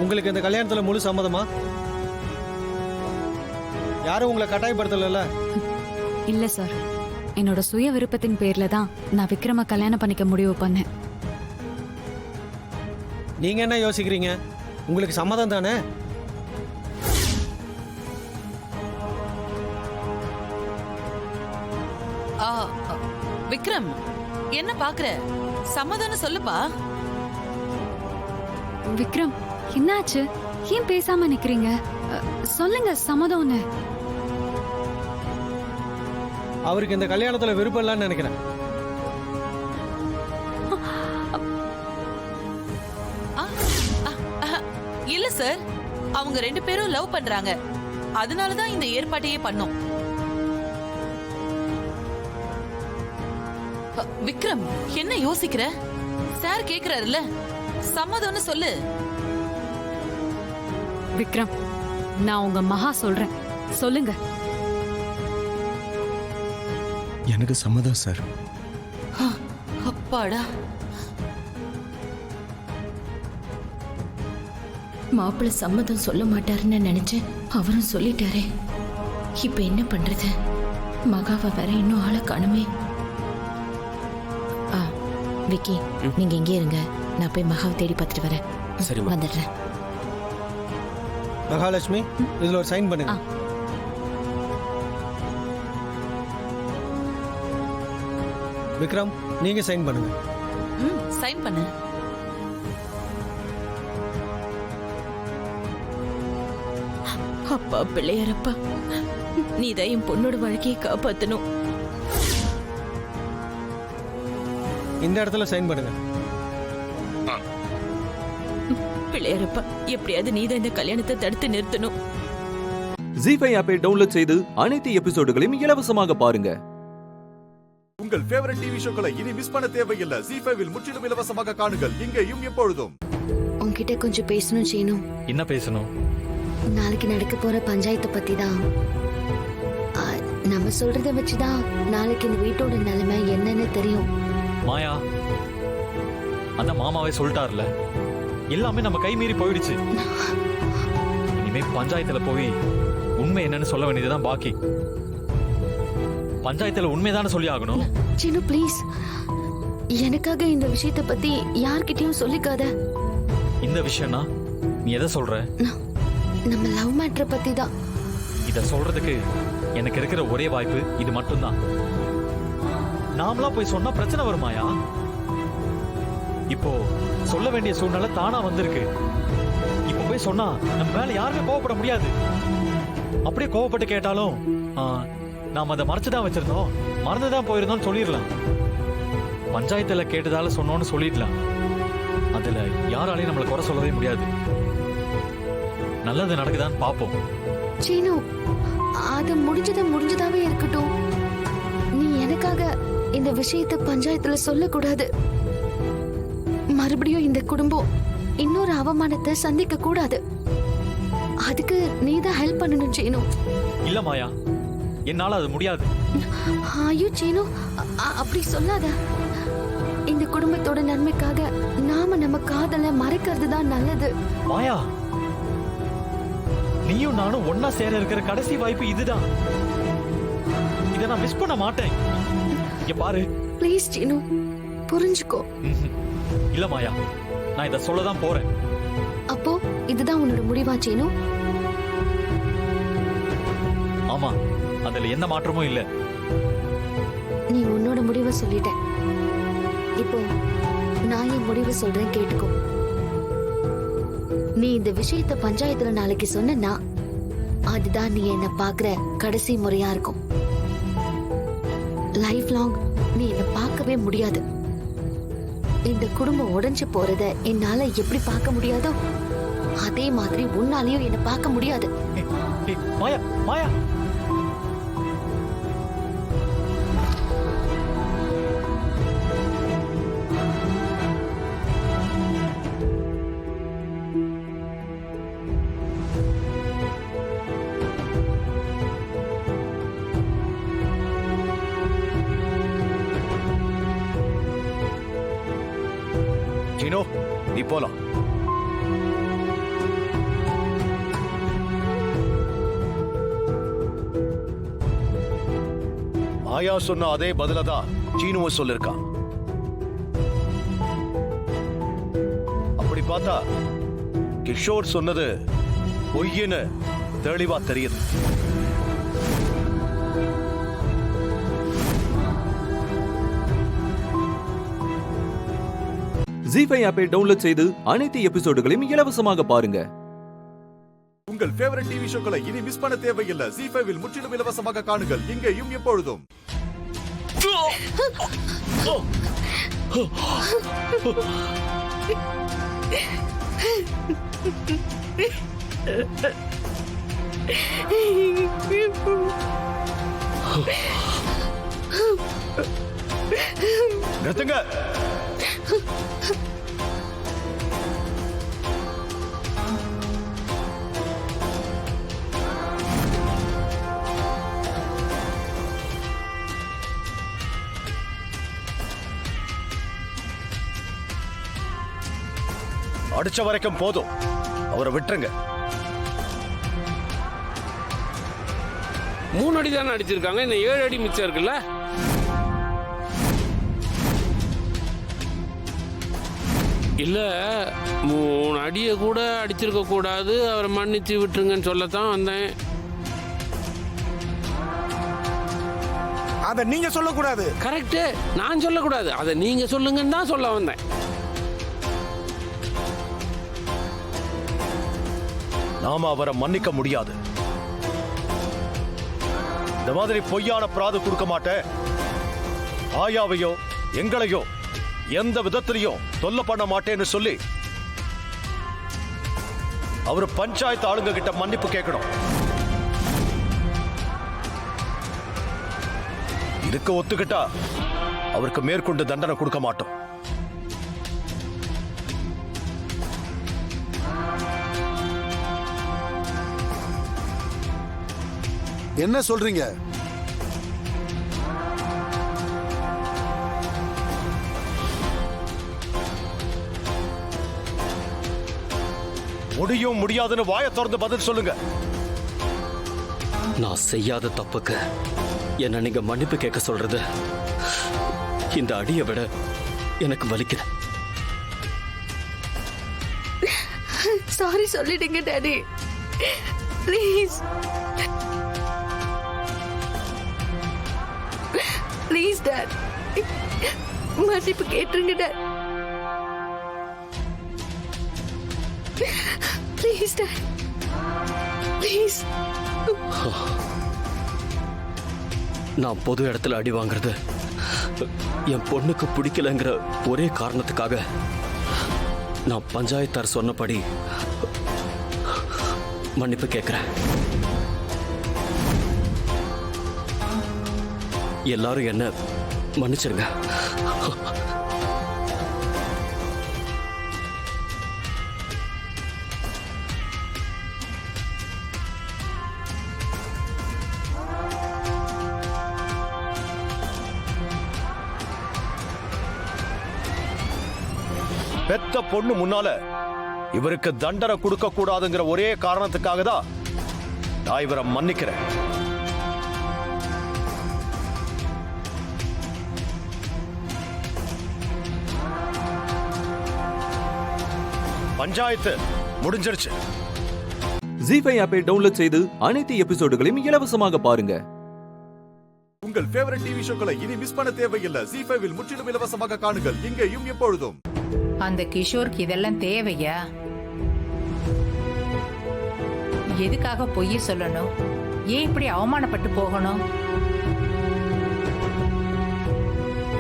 உங்களுக்கு இந்த கல்யாணத்துல முழு சம்மதமா? யாரும் உங்களை கட்டாயப்படுத்தல? இல்ல சார், என்னோட சுய விருப்பத்தின் பேர்ல தான் நான் விக்ரம கல்யாணம் பண்ணிக்க முடிவு பண்ணேன். நீங்க என்ன யோசிக்கிறீங்க? உங்களுக்கு சம்மதம் தானே? விக்ரம், என்ன பாக்குற? சம்மதம்னு சொல்லுப்பா. விக்ரம், என்னாச்சு? ஏன் பேசாம நிக்கிறீங்க? சொல்லுங்க சம்மதம்னு. அவருக்கு இந்த கல்யாணத்துல விருப்பம் இல்லைன்னு நினைக்கிறேன். இல்ல சார், அவங்க 2 பேரும் லவ் பண்றாங்க. அதனாலதான் இந்த ஏற்பாட்டையே பண்ணோம். விக்ரம், என்ன யோசிக்கிற? சார் கேக்குறாருல்ல, சம்மதம்னு சொல்லு. விக்ரம், நான் உங்க மகா சொல்றேன், சொல்லுங்க. எனக்கு சம்மதம் சார். அப்பாடா. மாப்பிள்ள சம்மதம் சொல்ல மாட்டாருன்னு நினைச்சேன், அவரும் சொல்லிட்டாரே. இப்ப என்ன பண்றது? மகாவை வேற இன்னும் ஆளை காணுமே. விக்கி, நீங்க இங்கே இருங்க, நான் போய் மகாவை தேடி பார்த்துட்டு வரேன். சரி, வந்துடுறேன். மகாலட்சுமி, இதுல ஒரு சைன் பண்ணுங்க. விக்ரம், நீங்க சைன் பண்ணுங்க. சைன் பண்ணு. அப்பா பிள்ளையாரப்பா, நீதான் என் பொண்ணோட வாழ்க்கையை காப்பாத்தணும். இந்த இடத்துல சைன் பண்ணுங்க. பிள்ளையாரப்பா, எப்படியாவது நீதான் இந்த கல்யாணத்தை தடுத்து நிறுத்தணும். ஜீ5 ஆப்பை டவுன்லோட் செய்து அனைத்து எபிசோடுகளையும் இலவசமாக பாருங்க. உங்கள் ஃபேவரட் டிவி ஷோக்களை இனி மிஸ் பண்ண தேவையில்லை. ஜீ5 முற்றிலும் இலவசமாக காணுங்கள், இங்கேயும் எப்பொழுதும். உன்கிட்ட கொஞ்சம் பேசணும் சீனு. என்ன பேசணும்? நாளைக்கு நடக்க போற பஞ்சாயத்தை பத்தி தான். நம்ம சொல்றத வச்சுதான் நாளைக்கு இந்த வீட்டோட நிலைமை என்னன்னு தெரியும். மாயா, அந்த மாமாவே சொல்லிட்டார்ல, எல்லாமே நம்ம கை மீறி போயிடுச்சு. இனிமே பஞ்சாயத்துல போய் உண்மை என்னன்னு சொல்ல வேண்டியதுதான் பாக்கி. பஞ்சாயத்துல உண்மைதானே சொல்லி ஆகணும். சீனு ப்ளீஸ், எனக்காக இந்த விஷயத்தை பத்தி யார்கிட்டயும் சொல்லிக்காத. இந்த விஷயம்னா நீ எதை சொல்ற? நம்ம லவ் மேட்டரை பத்தி தான். இத சொல்றதுக்கு எனக்கு இருக்கிற ஒரே வாய்ப்பு இது மட்டும்தான். நாமளா போய் சொன்னா பிரச்சனை வருமாயா? இப்போ சொல்ல வேண்டிய சூழ்நிலை தானா வந்திருக்கு. இப்போ போய் சொன்னா நம்ம மேல யாருமே கோவப்பட முடியாது. அப்படியே கோவப்பட்டு கேட்டாலும் நாம அதை மறைச்சுதான் வச்சிருந்தோம், மறந்துதான் போயிருந்தோம் சொல்லிடலாம். பஞ்சாயத்துல கேட்டதால சொன்னோன்னு சொல்லிடலாம். அதுல யாராலையும் நம்மளை குறை சொல்லவே முடியாது. நல்லது நடக்குதான்னு பாப்போம். சீனு, அது முடிஞ்சதாவே இருக்கட்டும். நீ எனக்காக இந்த விஷயத்தை பஞ்சாயத்துல சொல்லக்கூடாது. மறுபடியும் இந்த குடும்பம் இன்னொரு அவமானத்தை சந்திக்க கூடாது. அதுக்கு நீதான் ஹெல்ப் பண்ணணும் சீனு. இல்ல மாயா, என்னால அது முடியாது. ஐயோ சீனு, அப்படி சொல்லாத. இந்த குடும்பத்தோட நன்மைக்காக நாம நம்ம காதலை மறைக்கிறது தான் நல்லது. மாயா, நீயும் நானும் ஒன்னா சேர இருக்கிற கடைசி வாய்ப்பு இதுதான். இதை நான் மிஸ் பண்ண மாட்டேன். இங்க பாரு ப்ளீஸ் சீனு, புரிஞ்சுக்கோ. இல்ல மாயா, நான் இத சொல்லதான் போறேன். அப்போ இதுதான் உன்னோட முடிவா சீனு? ஆமா, அதுல எந்த மாற்றமும் இல்ல. நீ உன்னோட முடிவை சொல்லிட்ட. இப்போ நான் என் முடிவை சொல்றேன், கேட்டுக்கோ. நீ இந்த விஷயத்த பஞ்சாயத்துல நாளைக்கு சொன்னா அதுதான் நீ என்ன பாக்குற கடைசி முறையா இருக்கும். லைஃப் லாங் நீ என்ன பார்க்கவே முடியாது. இந்த குடும்பம் உடைஞ்சு போறத என்னால எப்படி பார்க்க முடியாதோ அதே மாதிரி உன்னாலையும் என்ன பார்க்க முடியாது. மாயா, மாயா, சீனு, நீ போலாம். மாயா சொன்ன அதே பதிலதான் சீனுவும் சொல்லிருக்கான். அப்படி பார்த்தா கிஷோர் சொன்னது பொய்ன்னு தெளிவா தெரியுது. ஜீஃபை ஆப்பை டவுன்லோட் செய்து அனைத்து எபிசோடுகளையும் இலவசமாக பாருங்க. உங்கள் ஃபேவரட் டிவி ஷோக்களை இனி மிஸ் பண்ண தேவையில்லை. ஜீஃபைவில் முற்றிலும் இலவசமாக காணுங்கள் இங்கேயும் எப்பொழுதும். நிறுத்துங்க. அடிச்ச வரைக்கும் போதும், அவரை விட்டுருங்க. 3 அடி தானே அடிச்சிருக்காங்க, இந்த 7 அடி மிச்சம் இருக்குல்ல. இல்ல 3 அடியை கூட அடிச்சிருக்க கூடாது, அவரை மன்னிச்சு விட்டுருங்கன்னு சொல்லத்தான் வந்தேன். அத நீங்க சொல்லக்கூடாது. கரெக்ட், நான் சொல்லக்கூடாது, அதை நீங்க சொல்லுங்கன்னு தான் சொல்ல வந்தேன். நாம அவரை மன்னிக்க முடியாது. இந்த மாதிரி பொய்யான பிராது கொடுக்க மாட்டேன். ஆயாவையோ எங்களையோ எந்த விதத்திலையும் தொல்லை பண்ண மாட்டேன்னு சொல்லி அவர் பஞ்சாயத்து ஆளுங்க கிட்ட மன்னிப்பு கேட்கணும். இதுக்கு ஒத்துக்கிட்டா அவருக்கு மேற்கொண்டு தண்டனை கொடுக்க மாட்டோம். என்ன சொல்றீங்க? முடியும் முடியாதுன்னு வாயை திறந்து பதில் சொல்லுங்க. நான் செய்யாத தப்புக்கு என்ன நீங்க மன்னிப்பு கேட்க சொல்றது இந்த அடியை விட எனக்கு வலிக்குது. சாரி சொல்லிடுங்க டாடி, ப்ளீஸ் ப்ளீஸ் டாட், மன்னிப்பு கேட்டுருங்க டாட், ப்ளீஸ் டாட், ப்ளீஸ். நான் பொது இடத்துல அடி வாங்குறது என் பொண்ணுக்கு பிடிக்கலங்கிற ஒரே காரணத்துக்காக நான் பஞ்சாயத்தார் சொன்னபடி மன்னிப்பு கேட்கிறேன். எல்லாரும் என்ன மன்னிச்சிருங்க. பெத்த பொண்ணு முன்னால இவருக்கு தண்டனை கொடுக்க கூடாதுங்கிற ஒரே காரணத்துக்காக தான் நான் இவரை மன்னிக்கிறேன். பஞ்சாயத்து முடிஞ்சிருச்சு. ஜீஃபை ஆப்பை டவுன்லோட் செய்து அனைத்து எபிசோடுகளையும் இலவசமாக பாருங்க. உங்கள் ஃபேவரட் டிவி ஷோக்களை இனி மிஸ் பண்ண தேவையில்லை. ஜீஃபைவில் முற்றிலும் இலவசமாக காணுங்கள் இங்கேயும் எப்பொழுதும். அந்த கிஷோருக்கு இதெல்லாம் தேவையா? எதுக்காக பொய் சொல்லணும்? ஏன் இப்படி அவமானப்பட்டு போகணும்?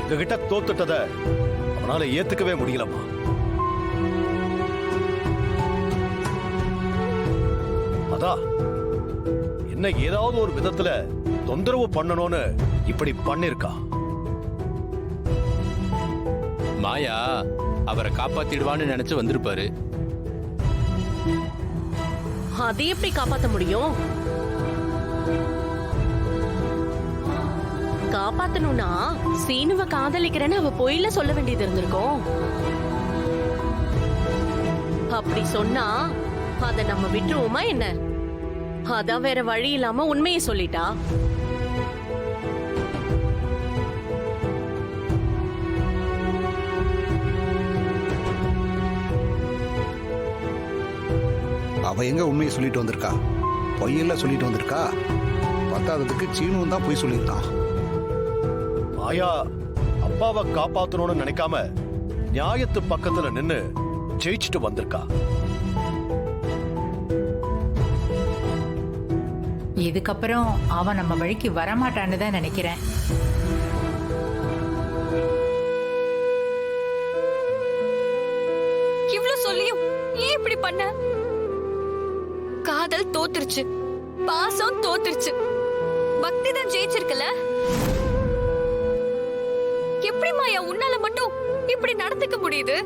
உங்ககிட்ட தோத்துட்டத அவனால ஏத்துக்கவே முடியலமா. அதான் என்ன ஏதாவது ஒரு விதத்துல தொந்தரவு பண்ணணும்னு இப்படி பண்ணிருக்கா. மாயா அவரை காப்பாத்திடுவான்னு நினைச்சு வந்திருப்பாரு. அதை எப்படி காப்பாத்த முடியும்? காப்பாத்தணும்னா சீனுவ காதலிக்கிறேன்னு அவ பொய்ல சொல்ல வேண்டியது இருந்திருக்கும். அப்படி சொன்னா அத நம்ம விட்டுருவோமா என்ன? அதான் வேற வழி இல்லாம உண்மையை சொல்லிட்டா. அவ எங்க உண்மையை சொல்லிட்டு வந்திருக்கா? பொய்யெல்லாம் சொல்லிட்டு வந்திருக்கா. பத்தாததுக்கு சீனுவும் தான் பொய் சொல்லியிருக்கான். மாயா அப்பாவை காப்பாத்தணும்னு நினைக்காம நியாயத்து பக்கத்துல நின்னு ஜெயிச்சுட்டு வந்திருக்கா. இதுக்கப்புறம் அவன் நம்ம வழிக்கு வரமாட்டான்னு தான் நினைக்கிறேன். இவ்ளோ சொல்லியும் ஏன் இப்படி பண்ண? காதல் தோத்துருச்சு, பாசம் தோத்துருச்சு, பக்தி தான் ஜெயிச்சிருக்கல. எப்படி மாயா உன்னால மட்டும் இப்படி நடந்துக்க முடியுது?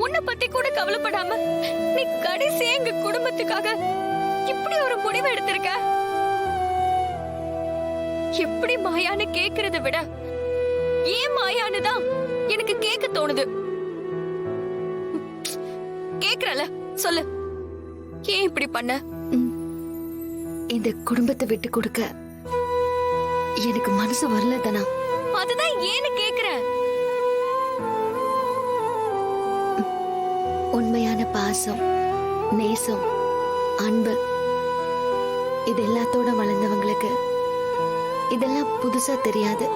உன்னை பத்தி கூட கவலைப்படாம நீ கடைசியா எங்க குடும்பத்துக்காக இப்படி ஒரு முடிவு எடுத்திருக்க. எப்படி மாயான்னு கேக்குறத விட ஏன் மாயான்னு தான் எனக்கு கேட்க தோணுது. கேக்குறல சொல்லு, ஏன் இப்படி பண்ண? இந்த குடும்பத்தை விட்டு கொடுக்க எனக்கு மனசு வரல தானா. அதுதான் ஏன்னு கேக்குறேன். உண்மையான பாசம், நேசம், அன்பு இது எல்லாத்தோட வளர்ந்தவங்களுக்கு இதெல்லாம் புதுசா தெரியாது.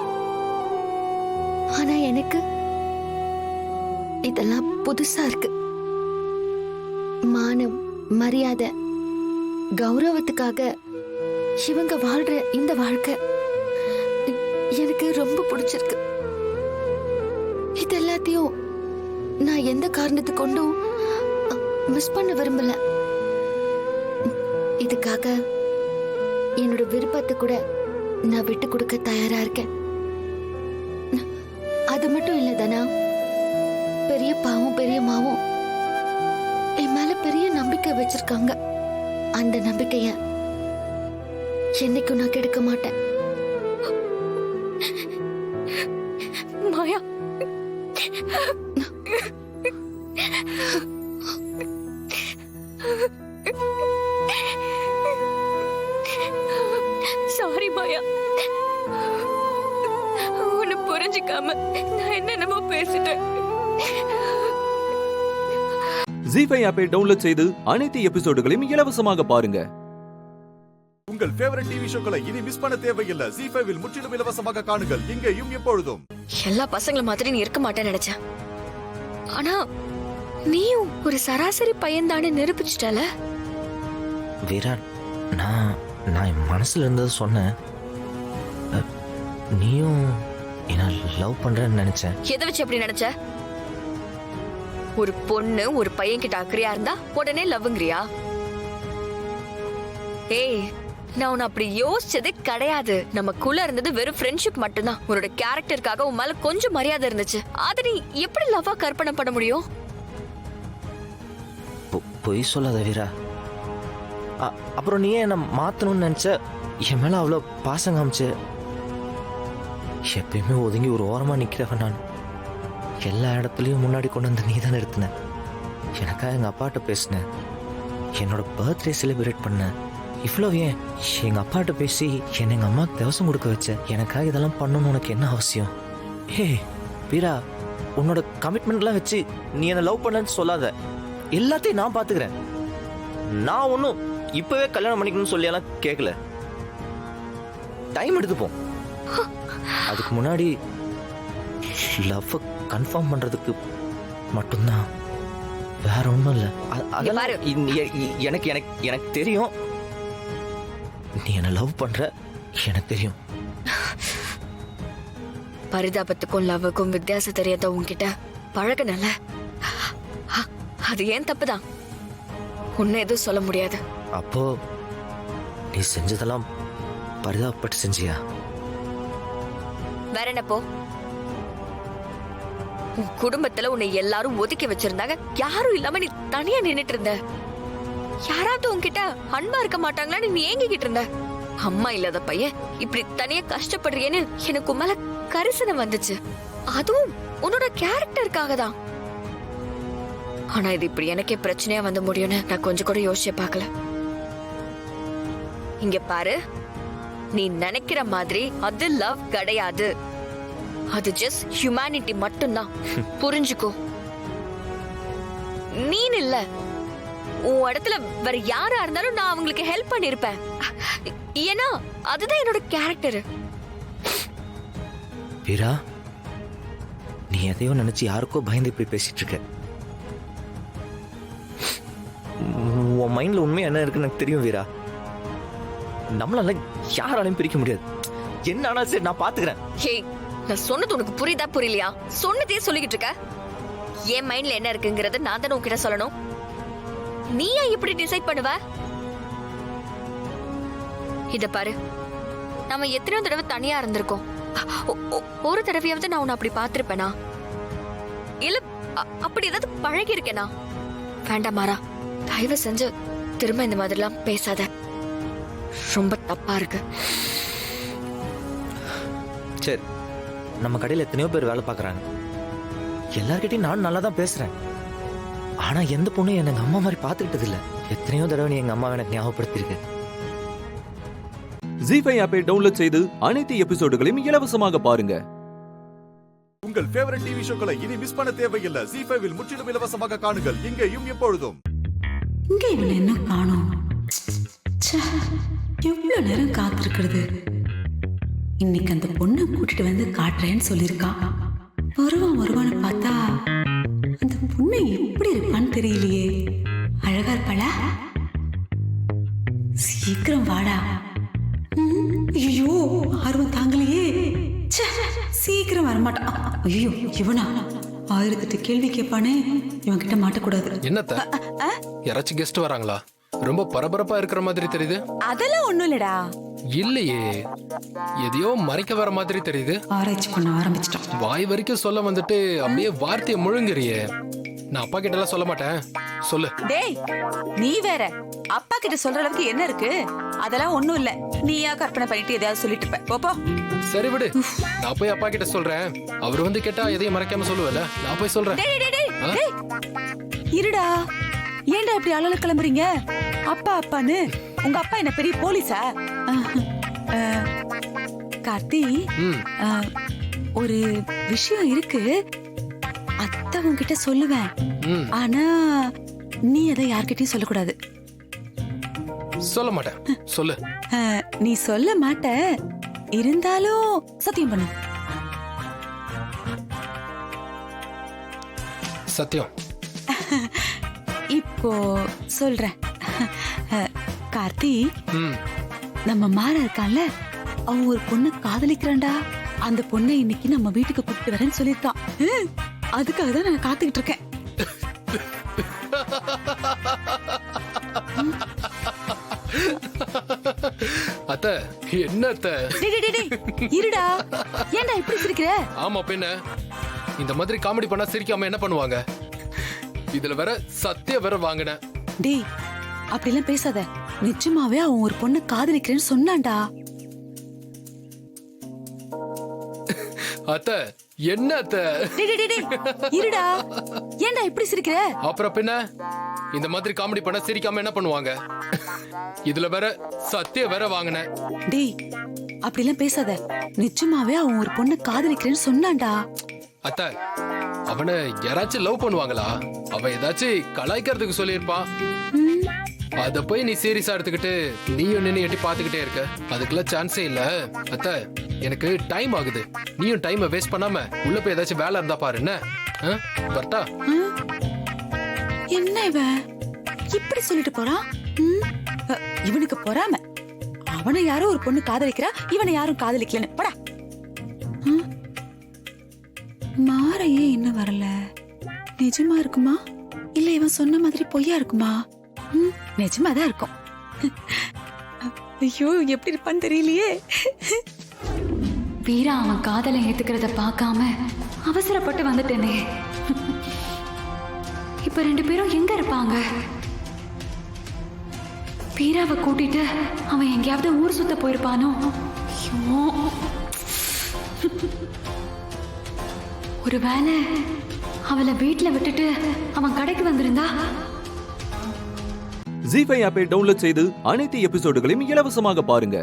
ஆனா எனக்கு இதெல்லாம் புதுசா இருக்கு. மானம், மரியாதை, கௌரவத்துக்காக இவங்க வாழ்ற இந்த வாழ்க்கை எனக்கு ரொம்ப பிடிச்சிருக்கு. இது எல்லாத்தையும் நான் எந்த காரணத்தை கொண்டும் மிஸ் பண்ண விரும்பல. இதுக்காக என்னோட விருப்பத்தை கூட நான் விட்டு கொடுக்க தயாரா இருக்கேன். அது மட்டும் இல்ல தானா, பெரியப்பாவும் பெரியம்மாவும் என் மேல பெரிய நம்பிக்கை வச்சிருக்காங்க. அந்த நம்பிக்கைய என்னைக்கும் நான் கெடுக்க மாட்டேன். மாயா, சாரி மாயா, உன்னை புரிஞ்சுக்காம நான் என்னென்னமோ பேசிட்டேன். ஜீ5 ஆப்பை டவுன்லோட் செய்து அனைத்து எபிசோடுகளையும் இலவசமாக பாருங்க. உங்கள் ஃபேவரட் டிவி ஷோக்களை இனி மிஸ் பண்ண தேவையில்லை. ஜீ5 முற்றிலும் இலவசமாக காணுங்கள், இங்கேயும் எப்பொழுதும். எல்லா பசங்களும் மாதிரி நீ இருக்க மாட்டேன்னு நினைச்சேன். ஆனா நீயும் ஒரு சராசரி பையன்தானே நிரூபிச்சிட்டல. விராட், நான் என் மனசுல இருந்தது சொன்னேன். நீயும் என்ன லவ் பண்றேன்னு நினைச்சேன். எதை வச்சு எப்படி நினைச்ச? ஒரு பொண்ணு ஒரு பையன் கிட்ட அக்கறையா இருந்தா உடனே லவ்ங்கறியா? ஏய், நான் உன்னை அப்படி யோசிச்சதே கிடையாது. நமக்குள்ள இருந்தது வெறும் ஃப்ரெண்ட்ஷிப் மட்டும்தான். உன்னோட கேரக்டருக்காக உன் மேல கொஞ்சம் மரியாதை இருந்துச்சு. அதை நீ எப்படி லவ்வா கற்பனை பண்ண முடியும்? பொய் சொல்லாத வீரா. அப்புறம் நீயே என்ன மாத்தணும்னு நினைச்ச. என் மேல அவ்வளோ பாசம் காமிச்சு. எப்பயுமே ஒதுங்கி ஒரு ஓரமா நிக்கிறவன் நான். எல்லா இடத்துலயும் முன்னாடி கொண்டு வந்து நீ தான் நிறுத்தின. எனக்காக எங்க அப்பாட்ட பேசினேன். என்னோட பர்த்டே செலிப்ரேட் பண்ண. இவ்வளோ ஏன் எங்க அப்பாட்ட பேசி என்னை எங்க அம்மாவுக்கு தவசம் கொடுக்க வச்ச. எனக்காக இதெல்லாம் பண்ணணும்னு உனக்கு என்ன அவசியம்? ஹே வீரா, உன்னோட கமிட்மெண்ட்லாம் வச்சு நீ என்ன லவ் பண்ணன்னு சொல்லாத. எல்லாத்தையும் நான் பாத்துக்கிறேன். நான் ஒன்றும் இப்பவே கல்யாணம் பண்ணிக்கணும்னு சொல்லியெல்லாம் கேட்கல. டைம் எடுத்துப்போம். அதுக்கு முன்னாடி லவ் கன்ஃபார்ம் பண்றதுக்கு மட்டும்தான், வேற ஒன்றும் இல்லை. எனக்கு தெரியும் நீ என்ன லவ் பண்ற. எனக்கு தெரியும். பரிதாபத்துக்கும் லவ்வுக்கும் வித்தியாசம் தெரியாத உன்கிட்ட பழகனல. அது ஏன் தப்புதான். உன்னை எதுவும் சொல்ல முடியாது. அப்போ நீ செஞ்சதெல்லாம் பரிதாபப்பட்டு செஞ்சியா? வேற என்னப்போ? உன் குடும்பத்துல உன்னை எல்லாரும் ஒதுக்கி வச்சிருந்தாங்க. யாரும் இல்லாம நீ தனியா நின்னுட்டு இருந்த. யாராவது உன்கிட்ட அன்பா இருக்க மாட்டாங்களான்னு நீ ஏங்கிக்கிட்டு இருந்த. அம்மா இல்லாத பையன் இப்படி தனியா கஷ்டப்படுறியேன்னு எனக்கு மேல கரிசனை வந்துச்சு. அதுவும் உன்னோட கேரக்டருக்காக தான். ஆனா இது இப்படி எனக்கே பிரச்சனையா வந்து முடியும்னு நான் கொஞ்சம் கூட யோசிச்சு பார்க்கல. இங்க பாரு, நீ நினைக்கிற மாதிரி அது லவ் கிடையாது. அது ஜஸ்ட் ஹியூமனிட்டி மட்டும்தான். புரிஞ்சுக்கோ. நீ இல்ல, உன் இடத்துல வேற யாரா இருந்தாலும் நான் அவங்களுக்கு ஹெல்ப் பண்ணிருப்பேன். ஏன்னா அதுதான் என்னோட கேரக்டர். வீரா, நீ எதையோ நினைச்சு யாருக்கோ பயந்து இப்படி பேசிட்டு இருக்க. உன் மைண்ட்ல உண்மை என்ன இருக்குன்னு எனக்கு தெரியும் வீரா. நம்மளால யாராலையும் பிரிக்க முடியாது. என்ன ஆனாலும் சரி, நான் பாத்துக்கிறேன். ஹே, நான் சொன்னது உனக்கு புரியுதா புரியலையா? சொன்னதே சொல்லிக்கிட்டு இருக்க. என் மைண்ட்ல என்ன இருக்குங்கறத நான் தானே உன்கிட்ட சொல்லணும். நீயா இப்படி டிசைட் பண்ணுவ? இத பாரு, நாம எத்தனையோ தடவை தனியா இருந்திருக்கோம். ஒரு தடவையாவது நான் உன்னை அப்படி பாத்திருப்பேனா? இல்ல அப்படி ஏதாவது பழகி இருக்கேனா? வேண்டாம் மாறா, தயவு செஞ்சு திரும்ப இந்த மாதிரிலாம் பேசாத. ரொம்ப தப்பா இருக்கு. சரி, நம்ம கடையில் எத்தனையோ பேர் வேலை பார்க்குறாங்க. எல்லார்கிட்டையும் நான் நல்லா தான் பேசுறேன். ஆனா எந்த பொண்ணும் என்ன எங்க அம்மா மாதிரி பார்த்துக்கிட்டது இல்லை. எத்தனையோ தடவை நீ எங்க அம்மாவை எனக்கு ஞாபகப்படுத்திருக்க. ஜீ5 ஆப்பை டவுன்லோட் செய்து அனைத்து எபிசோடுகளையும் இலவசமாக பாருங்க. உங்கள் ஃபேவரட் டிவி ஷோக்களை இனி மிஸ் பண்ண தேவையில்லை. ஜீ5 முற்றிலும் இலவசமாக காணுங்கள், இங்கேயும் எப்பொழுதும். இங்க இவனை என்ன காணோம்? எவ்வளவு நேரம் காத்திருக்கிறது. இன்னைக்கு அந்த பொண்ணை கூட்டிட்டு வந்து காட்டுறேன்னு சொல்லியிருக்கான். வருவான்னு பார்த்தா அந்த பொண்ணு எப்படி இருப்பான்னு தெரியலையே. அழகா இருப்பாளா? சீக்கிரம் வாடா. ஐயோ, ஆர்வம் தாங்கலையே. சீக்கிரம் வரமாட்டான். ஐயோ, இவனா 1008 கேள்வி கேட்பானே. இவன் கிட்ட மாட்டக்கூடாது. என்னத்த யாராச்சும் கெஸ்ட் வராங்களா? ரொம்ப பரபரப்பா இருக்கிற மாதிரி தெரியுது. அதெல்லாம் ஒண்ணும் இல்லடா. இல்லையே, எதையோ மறைக்க வர மாதிரி தெரியுது. ஆராய்ச்சி பண்ண ஆரம்பிச்சிட்டான். வாய் வரைக்கும் சொல்ல வந்துட்டு அப்படியே வார்த்தையை முழுங்குறியே. நான் அப்பா கிட்ட எல்லாம் சொல்ல மாட்டேன், சொல்லு. டேய், நீ வேற அப்பா கிட்ட சொல்ற அளவுக்கு என்ன இருக்கு? அதெல்லாம் ஒண்ணும் இல்ல. நீயா கற்பனை பண்ணிட்டு எதையாவது சொல்லிட்டு இருப்ப. போ. சரி விடு, நான் போய் அப்பா கிட்ட சொல்றேன். அவர் வந்து கேட்டா எதையும் மறைக்காம சொல்லுவல. நான் போய் சொல்றேன். இருடா, ஏன்டா இப்படி அலல கிளம்புறீங்க? அப்பான்னு உங்க அப்பா என்ன பெரிய போலீஸா? கார்த்தி, ஒரு விஷயம் இருக்கு. அத்தை உன்கிட்ட சொல்லுவேன். ஆனா நீ அதை யார்கிட்டயும் சொல்லக்கூடாது. சொல்ல மாட்டேன், சொல்லு. நீ சொல்ல மாட்ட, இருந்தாலும் சத்தியம் பண்ணு. சத்தியம். இப்போ சொல்றேன். கார்த்தி, நம்ம மாற இருக்கான்ல, அவன் ஒரு பொண்ணு காதலிக்கிறான்டா. அந்த பொண்ணை இன்னைக்கு நம்ம வீட்டுக்கு கூப்பிட்டு வரேன்னு சொல்லியிருக்கான். அதுக்காக தான் நான் காத்துக்கிட்டு இருக்கேன். அத்த, என்ன அத்த? இருடா, ஏன்டா இப்படி சிரிக்கிற? ஆமா பின்ன, இந்த மாதிரி காமெடி பண்ணா சிரிக்காம என்ன பண்ணுவாங்க? இதுல வேற சத்திய வேற வாங்கின. டேய், அப்படிலாம் பேசாத. நிச்சயமாவே அவன் ஒரு பொண்ணு காதலிக்கிறேன்னு சொன்னான்டா. அத்த, என்ன அத்த? இருடா, ஏன்டா இப்படி சிரிக்கிற? அப்புறம் பின்ன, இந்த மாதிரி காமெடி பண்ணா சிரிக்காம என்ன பண்ணுவாங்க? இதுல வேற சத்திய வேற வாங்கின. டேய், அப்படிலாம் பேசாத. நிச்சயமாவே அவன் ஒரு பொண்ணு காதலிக்கிறேன்னு சொன்னான்டா. அத்த, அவனை யாராச்சும் லவ் பண்ணுவாங்களா? அவன் ஏதாச்சும் கலாய்க்கிறதுக்கு சொல்லியிருப்பான். அத போய் நீ சீரியஸா எடுத்துக்கிட்டு நீயும் நின்று எட்டி பாத்துக்கிட்டே இருக்க. அதுக்கெல்லாம் சான்ஸே இல்ல. அத்த, எனக்கு டைம் ஆகுது. நீயும் டைமை வேஸ்ட் பண்ணாம உள்ள போய் ஏதாச்சும் வேலை இருந்தா பாரு. என்ன பர்ட்டா? என்ன இவன் இப்படி சொல்லிட்டு போறான்? இவனுக்கு பொறாம. அவனை யாரோ ஒரு பொண்ணு காதலிக்கிறா, இவனை யாரும் காதலிக்கலன்னு. போடா. மாறையே இன்னும் வரல. நிஜமா இருக்குமா இல்ல இவன் சொன்ன மாதிரி பொய்யா இருக்குமா? நிஜமாதான் இருக்கும். ஐயோ, எப்படி இருப்பான்னு தெரியலையே. வீரா அவன் காதலை ஏத்துக்கிறத பார்க்காம அவசரப்பட்டு வந்துட்டேனே. இப்ப 2 பேரும் எங்க இருப்பாங்க? வீராவை கூட்டிட்டு அவன் எங்கேயாவது ஊர் சுத்த போயிருப்பானோ? ஒருவேளை அவளை வீட்டுல விட்டுட்டு அவன் கடைக்கு வந்திருந்தா? ஜீ5 ஆப்பை டவுன்லோட் செய்து அனைத்து எபிசோடுகளையும் இலவசமாக பாருங்க.